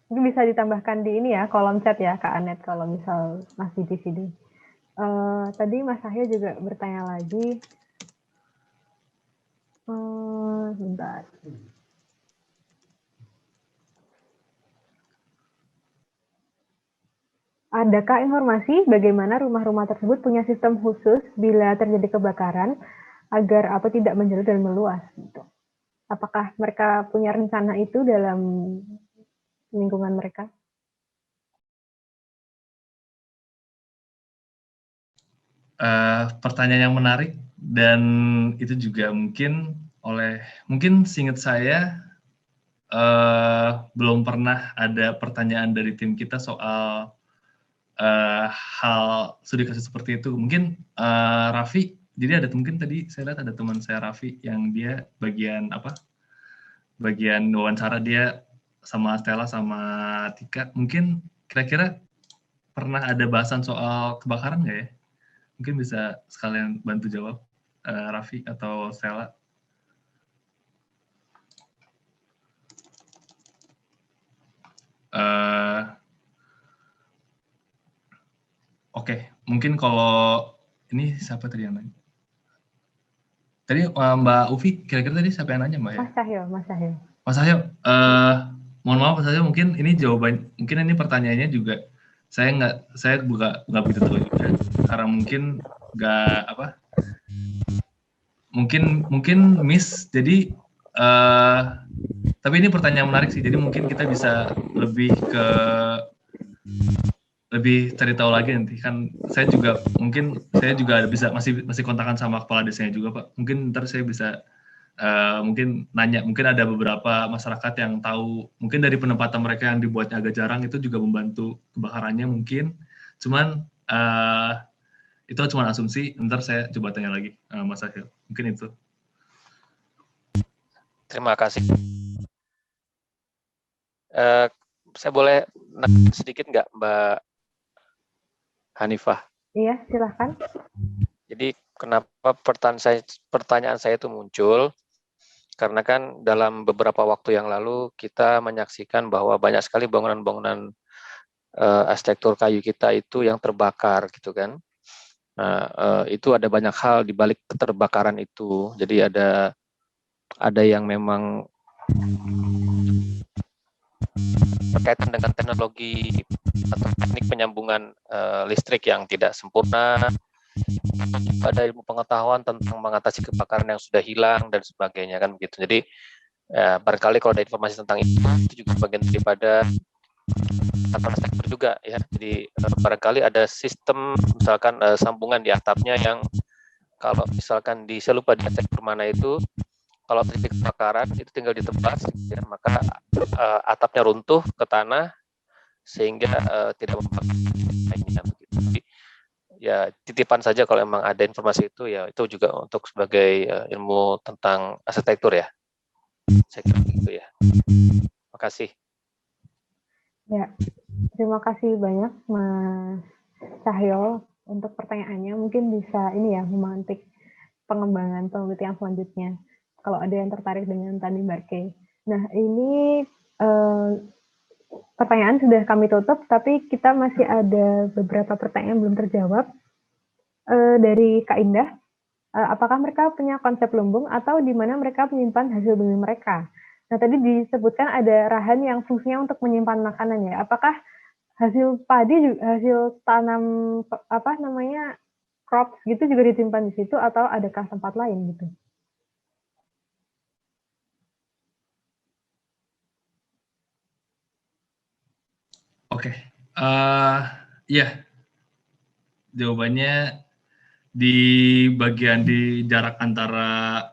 Mungkin bisa ditambahkan di ini ya, kolom chat ya Kak Anet kalau misal masih di sini. Tadi Mas Cahyo juga bertanya lagi. Bentar. Adakah informasi bagaimana rumah-rumah tersebut punya sistem khusus bila terjadi kebakaran agar api tidak menjalar dan meluas? Gitu. Apakah mereka punya rencana itu dalam lingkungan mereka? Pertanyaan yang menarik, dan itu juga mungkin seingat saya belum pernah ada pertanyaan dari tim kita soal hal studi kasus seperti itu. Mungkin Raffi, jadi mungkin tadi saya lihat ada teman saya Raffi yang dia bagian wawancara, dia sama Stella sama Tika. Mungkin kira-kira pernah ada bahasan soal kebakaran nggak ya? Mungkin bisa sekalian bantu jawab Raffi atau Stella. Oke, mungkin kalau ini siapa tadi yang nanya? Tadi Mbak Ufi, kira-kira tadi siapa yang nanya Mbak ya? Mas Cahyo. Mas Cahyo, mohon maaf Mas Cahyo, mungkin ini pertanyaannya juga saya nggak begitu tahu juga, karena mungkin mungkin miss. Jadi tapi ini pertanyaan menarik sih. Jadi mungkin kita bisa lebih cari tahu lagi nanti, kan saya juga bisa masih kontakan sama kepala desanya juga Pak. Mungkin ntar saya bisa mungkin nanya, mungkin ada beberapa masyarakat yang tahu, mungkin dari penempatan mereka yang dibuatnya agak jarang itu juga membantu kebakarannya mungkin. Cuman itu cuma asumsi, ntar saya coba tanya lagi Mas Akhil. Mungkin itu. Terima kasih. Saya boleh sedikit nggak Mbak Hanifah? Iya, silahkan. Jadi Kenapa pertanyaan saya itu muncul? Karena kan dalam beberapa waktu yang lalu kita menyaksikan bahwa banyak sekali bangunan-bangunan arsitektur kayu kita itu yang terbakar gitu kan. Nah, itu ada banyak hal di balik keterbakaran itu. Jadi ada yang memang berkaitan dengan teknologi atau teknik penyambungan listrik yang tidak sempurna. Ada ilmu pengetahuan tentang mengatasi kebakaran yang sudah hilang dan sebagainya kan begitu. Jadi barangkali kalau ada informasi tentang itu juga bagian daripada atap arsitektur juga ya. Jadi barangkali ada sistem misalkan sambungan di atapnya yang kalau misalkan saya lupa di arsitektur mana itu, kalau terjadi kebakaran itu tinggal ditebas ya, maka atapnya runtuh ke tanah sehingga tidak membakar lainnya begitu. Jadi, ya titipan saja kalau memang ada informasi itu ya itu juga untuk sebagai ilmu tentang arsitektur ya. Saya kira begitu ya. Terima kasih. Ya, terima kasih banyak Mas Cahyo untuk pertanyaannya. Mungkin bisa ini ya memantik pengembangan penelitian selanjutnya. Kalau ada yang tertarik dengan Tani Barke. Nah ini pertanyaan sudah kami tutup, tapi kita masih ada beberapa pertanyaan yang belum terjawab. Dari Kak Indah, apakah mereka punya konsep lumbung atau di mana mereka menyimpan hasil bumi mereka? Nah tadi disebutkan ada rahan yang fungsinya untuk menyimpan makanan ya. Apakah hasil padi, hasil tanam crops gitu juga disimpan di situ atau adakah tempat lain gitu? Oke, ya jawabannya di bagian di jarak antara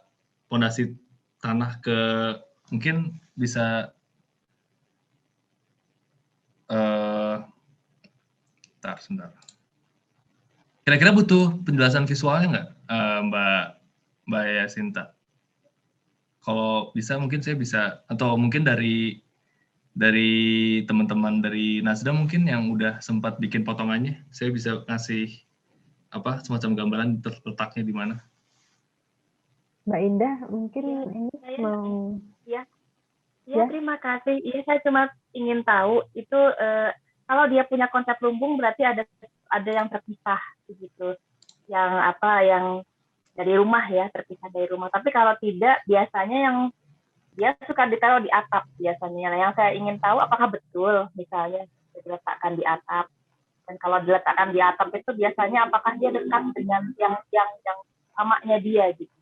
pondasi tanah ke mungkin bisa sebentar. Kira-kira butuh penjelasan visualnya nggak, Mbak Yasinta? Kalau bisa mungkin saya bisa, atau mungkin dari teman-teman dari Nasda mungkin yang udah sempat bikin potongannya, saya bisa ngasih semacam gambaran letaknya di mana. Mbak Indah mungkin ini mau. Ya, terima kasih. Iya, saya cuma ingin tahu itu kalau dia punya konsep lumbung berarti ada yang terpisah begitu. Yang dari rumah ya, terpisah dari rumah. Tapi kalau tidak, biasanya yang dia suka ditaruh di atap biasanya. Nah, yang saya ingin tahu apakah betul misalnya diletakkan di atap. Dan kalau diletakkan di atap itu biasanya apakah dia dekat dengan yang mamanya dia gitu.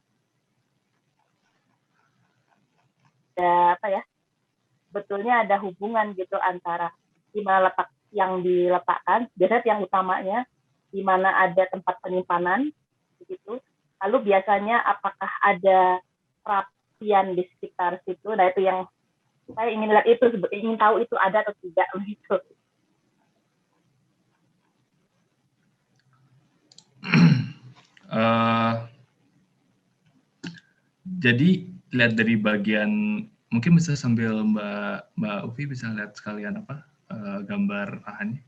Betulnya ada hubungan gitu antara di mana letak yang diletakkan, biasanya yang utamanya di mana ada tempat penyimpanan begitu. Lalu biasanya apakah ada perapian di sekitar situ? Nah itu yang saya ingin lihat, ingin tahu itu ada atau tidak begitu. Jadi lihat dari bagian, mungkin bisa sambil Mbak Uvi bisa lihat sekalian gambar lahannya.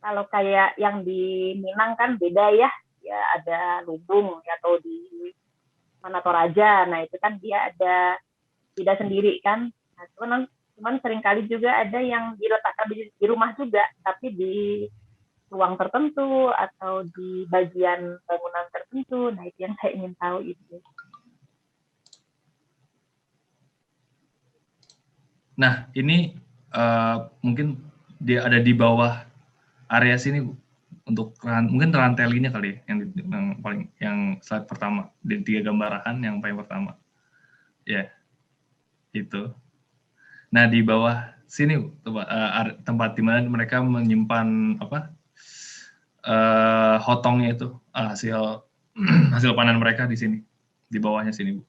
Kalau kayak yang di Minang kan beda ya ada lumbung atau di mana Toraja, nah itu kan dia ada tidak sendiri kan. Nah, cuman seringkali juga ada yang diletakkan di rumah juga, tapi di ruang tertentu atau di bagian bangunan tertentu. Nah itu yang saya ingin tahu itu. Nah ini mungkin dia ada di bawah area sini Bu, untuk mungkin rantelinya kali ya, yang slide pertama di 3 gambarahan yang paling pertama ya itu. Nah di bawah sini tempat di mana mereka menyimpan hotongnya itu, hasil panen mereka di sini, di bawahnya sini Bu.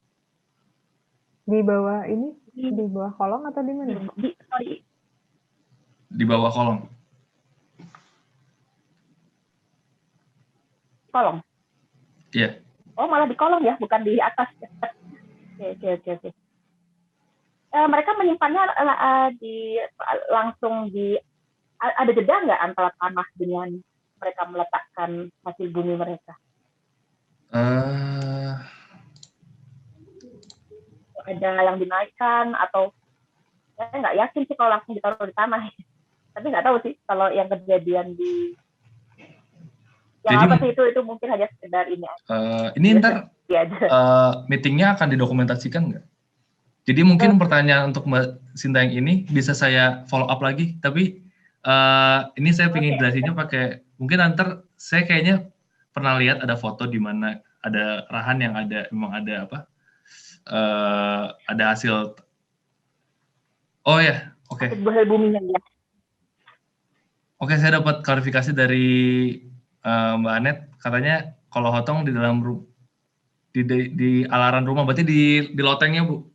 Di bawah ini, di bawah kolong atau di mana? Di bawah kolong. Kolong? Iya. Oh malah di kolong ya, bukan di atas. Oke. Mereka menyimpannya langsung di ada jeda nggak antara tanah dengan mereka meletakkan hasil bumi mereka? Ada yang dinaikkan atau saya nggak yakin sih kalau langsung ditaruh di tanah. Tapi nggak tahu sih kalau yang kejadian di yang Jadi, apa sih itu mungkin hanya sekedar ini aja. Ini ntar meetingnya akan didokumentasikan nggak? Jadi mungkin pertanyaan untuk Mbak Sinta yang ini bisa saya follow up lagi, tapi ini saya ingin jelasinnya pakai, mungkin nanti saya kayaknya pernah lihat ada foto di mana ada Rahan yang ada, memang ada apa, ada hasil, oh ya, oke. Hasil buminya ya. Oke, saya dapat klarifikasi dari Mbak Anet, katanya kalau hotong di dalam di alaran rumah, berarti di lotengnya, Bu.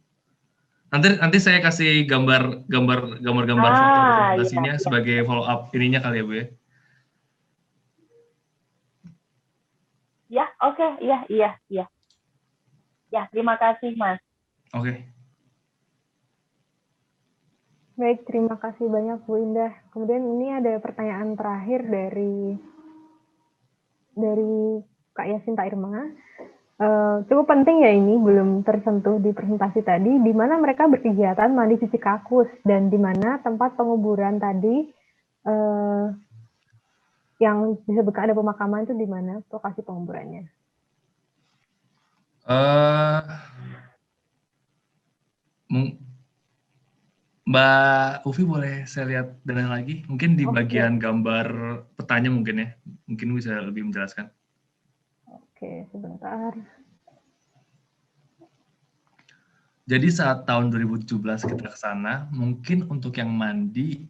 Nanti saya kasih gambar foto presentasinya iya. sebagai follow up ininya kali ya, Bu ya. Ya, oke, iya. Ya, terima kasih, Mas. Oke. Baik, terima kasih banyak Bu Indah. Kemudian ini ada pertanyaan terakhir dari Kak Yasinta Irma. Cukup penting ya, ini belum tersentuh di presentasi tadi, di mana mereka berkegiatan mandi cuci kakus dan di mana tempat penguburan tadi yang disebutkan ada pemakaman itu di mana lokasi penguburannya? Mbak Ufi boleh saya lihat dana lagi? Mungkin di bagian gambar petanya mungkin ya, mungkin bisa lebih menjelaskan. Oke, sebentar. Jadi saat tahun 2017 kita ke sana, mungkin untuk yang mandi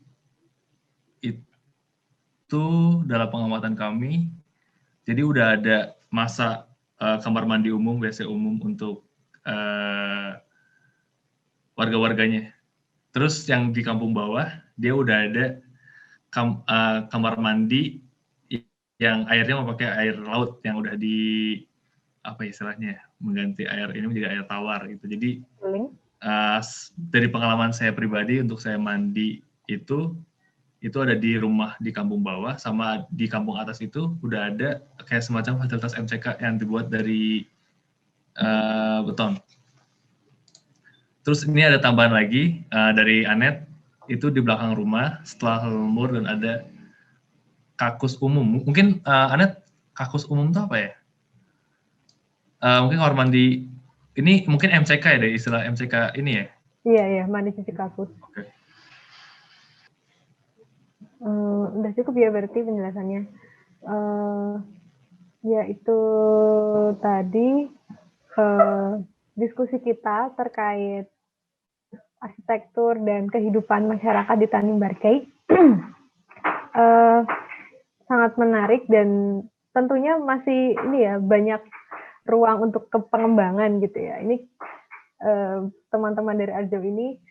itu dalam pengamatan kami, jadi udah ada masa kamar mandi umum, WC umum untuk warga-warganya. Terus yang di kampung bawah, dia udah ada kamar mandi yang airnya mau pakai air laut, yang udah di, apa istilahnya, mengganti air ini menjadi air tawar gitu. Jadi dari pengalaman saya pribadi untuk saya mandi itu ada di rumah di kampung bawah, sama di kampung atas itu udah ada kayak semacam fasilitas MCK yang dibuat dari beton. Terus ini ada tambahan lagi dari Anet, itu di belakang rumah setelah lemur dan ada kakus umum. Mungkin Anet, kakus umum itu apa ya? Mungkin kamar mandi ini mungkin MCK ya, dari istilah MCK ini ya? Iya, mandi cuci kakus. Oke. Udah cukup ya berarti penjelasannya. Ya itu tadi diskusi kita terkait arsitektur dan kehidupan masyarakat di Tanjung Barkei. Sangat menarik dan tentunya masih ini ya, banyak ruang untuk pengembangan gitu ya. Ini teman-teman dari Arjau ini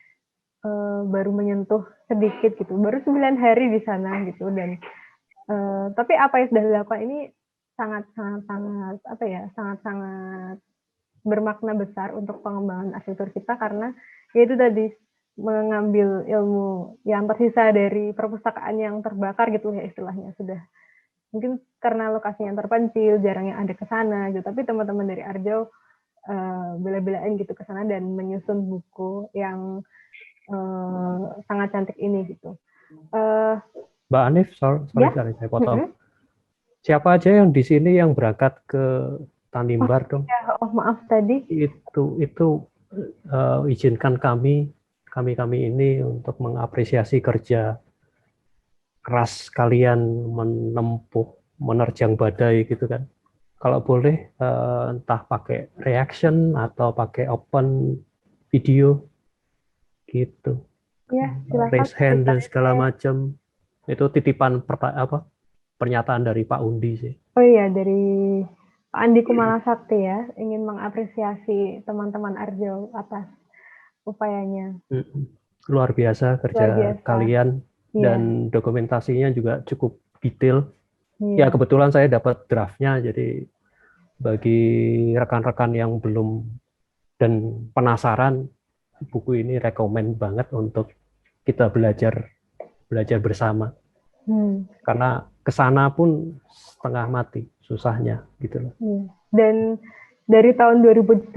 baru menyentuh sedikit gitu, baru 9 hari di sana gitu, dan tapi apa yang sudah dilakukan ini sangat bermakna besar untuk pengembangan arsitektur kita, karena yaitu tadi mengambil ilmu yang tersisa dari perpustakaan yang terbakar gitu ya istilahnya. Sudah mungkin karena lokasinya terpencil, jarang yang ada ke sana gitu, tapi teman-teman dari Arjau bela-belain gitu ke sana dan menyusun buku yang sangat cantik ini gitu. Mbak Anif, sorry saya potong. Siapa aja yang di sini yang berangkat ke Tanimbar dong? Ya, maaf tadi. Itu izinkan kami ini untuk mengapresiasi kerja keras kalian menerjang badai gitu kan. Kalau boleh entah pakai reaction atau pakai open video gitu. Ya, silakan. Raise hand dan segala macam. Itu titipan pernyataan dari Pak Undi sih. Oh iya, dari Pak Andi Kumala Sakti ya, ingin mengapresiasi teman-teman Arjau atas upayanya. Luar biasa kerja kalian, dan dokumentasinya juga cukup detail. Ya kebetulan saya dapat draftnya, jadi bagi rekan-rekan yang belum dan penasaran, buku ini rekomen banget untuk kita belajar bersama. Karena kesana pun setengah mati susahnya gitu loh. Dan dari tahun 2017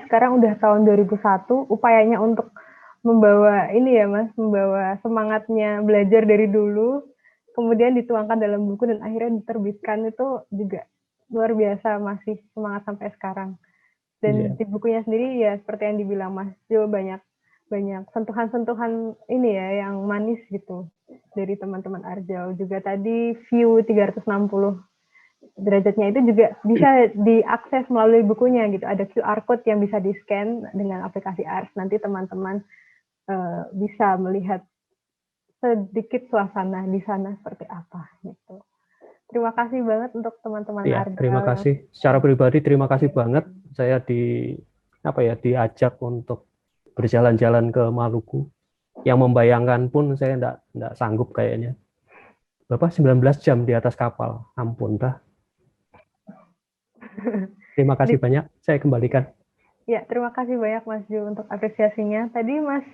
sekarang udah tahun 2001, upayanya untuk membawa ini ya Mas, membawa semangatnya belajar dari dulu, kemudian dituangkan dalam buku dan akhirnya diterbitkan, itu juga luar biasa, masih semangat sampai sekarang. Dan di bukunya sendiri ya seperti yang dibilang Mas Jo, banyak sentuhan-sentuhan ini ya yang manis gitu dari teman-teman Arjau. Juga tadi view 360 derajatnya itu juga bisa diakses melalui bukunya gitu. Ada QR code yang bisa di-scan dengan aplikasi ARS. Nanti teman-teman bisa melihat sedikit suasana di sana seperti apa gitu. Terima kasih banget untuk teman-teman Arjau. Terima kasih. Secara pribadi terima kasih banget saya diajak untuk berjalan-jalan ke Maluku. Yang membayangkan pun saya enggak sanggup kayaknya. Bapak 19 jam di atas kapal. Ampun dah. Terima kasih banyak. Saya kembalikan. Ya, terima kasih banyak Mas Jo untuk apresiasinya. Tadi Mas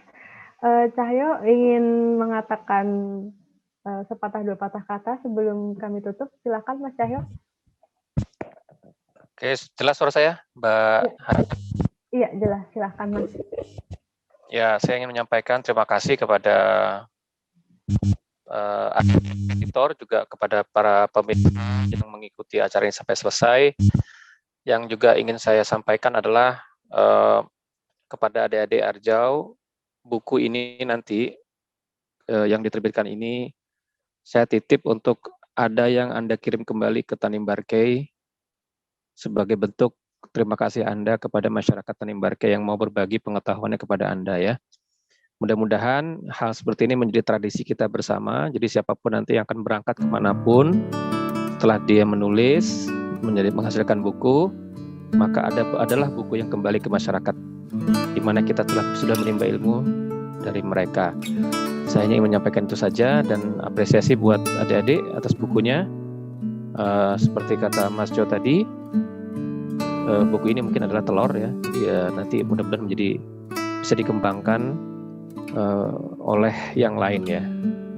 Cahyo ingin mengatakan sepatah dua patah kata sebelum kami tutup. Silakan Mas Cahyo. Oke, jelas suara saya, Mbak Hani? Iya, jelas. Silakan Mas. Ya, saya ingin menyampaikan terima kasih kepada editor, juga kepada para pemirsa yang mengikuti acara ini sampai selesai. Yang juga ingin saya sampaikan adalah kepada adik-adik Arjau, buku ini nanti yang diterbitkan ini saya titip untuk ada yang Anda kirim kembali ke Tanimbarkei sebagai bentuk terima kasih Anda kepada masyarakat Tanimbarkei yang mau berbagi pengetahuannya kepada Anda ya. Mudah-mudahan hal seperti ini menjadi tradisi kita bersama. Jadi siapapun nanti yang akan berangkat kemanapun, setelah dia menulis, menghasilkan buku, maka adalah buku yang kembali ke masyarakat, di mana kita sudah menimba ilmu dari mereka. Saya ingin menyampaikan itu saja dan apresiasi buat adik-adik atas bukunya. Seperti kata Mas Jo tadi, buku ini mungkin adalah telur ya, jadi nanti mudah-mudahan bisa dikembangkan oleh yang lain ya,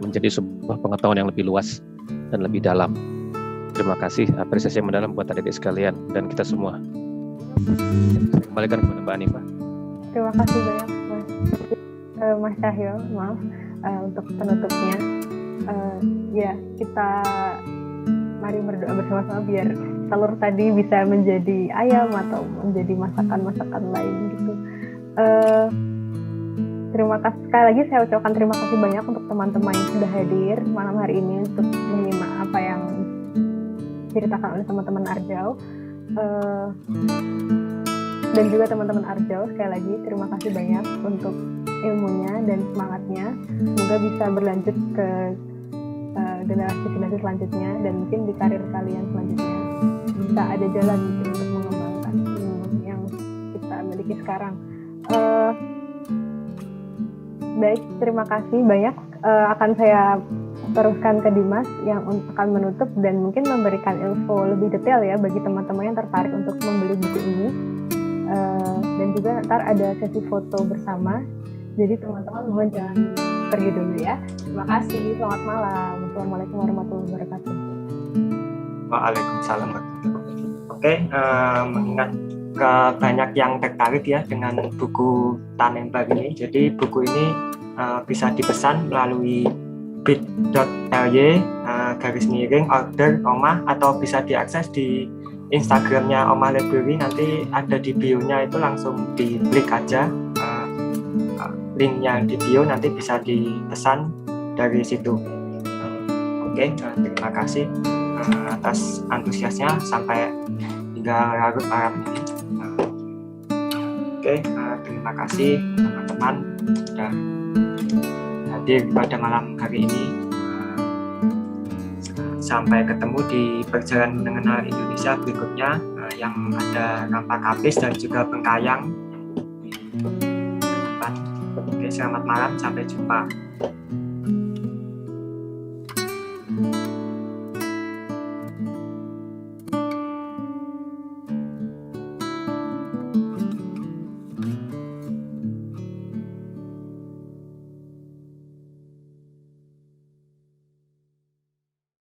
menjadi sebuah pengetahuan yang lebih luas dan lebih dalam. Terima kasih, apresiasi yang mendalam buat adik-adik sekalian dan kita semua. Saya kembalikan kepada Mbak Ani, Pak. Terima kasih banyak Mas Cahyo, maaf untuk penutupnya. Ya, kita mari berdoa bersama-sama biar telur tadi bisa menjadi ayam atau menjadi masakan-masakan lain gitu. Terima kasih sekali lagi, saya ucapkan terima kasih banyak untuk teman-teman yang sudah hadir malam hari ini untuk menyimak apa yang diceritakan oleh teman-teman Arjau. Dan juga teman-teman Arjau, sekali lagi terima kasih banyak untuk ilmunya dan semangatnya. Semoga bisa berlanjut ke generasi selanjutnya dan mungkin di karir kalian selanjutnya bisa ada jalan untuk mengembangkan ilmu yang kita miliki sekarang. Baik, terima kasih banyak. Akan saya teruskan ke Dimas yang akan menutup dan mungkin memberikan info lebih detail ya bagi teman-teman yang tertarik untuk membeli buku ini. Dan juga ntar ada sesi foto bersama. Jadi teman-teman mohon jangan pergi dulu ya. Terima kasih. Selamat malam. Assalamualaikum warahmatullahi wabarakatuh. Waalaikumsalam. Oke, mengingat banyak yang tertarik ya dengan buku Tanimbar ini. Jadi buku ini bisa dipesan melalui bit.ly/order Omah atau bisa diakses di Instagramnya Omah Library. Nanti ada di bio-nya, itu langsung diklik aja link yang di bio, nanti bisa dipesan dari situ. Oke, terima kasih atas antusiasnya sampai hingga larut malam ini. Oke, terima kasih teman-teman sudah hadir pada malam hari ini. Sampai ketemu di perjalanan mengenal Indonesia berikutnya yang ada Rampak Kapis dan juga Bengkayang. Oke, selamat malam, sampai jumpa.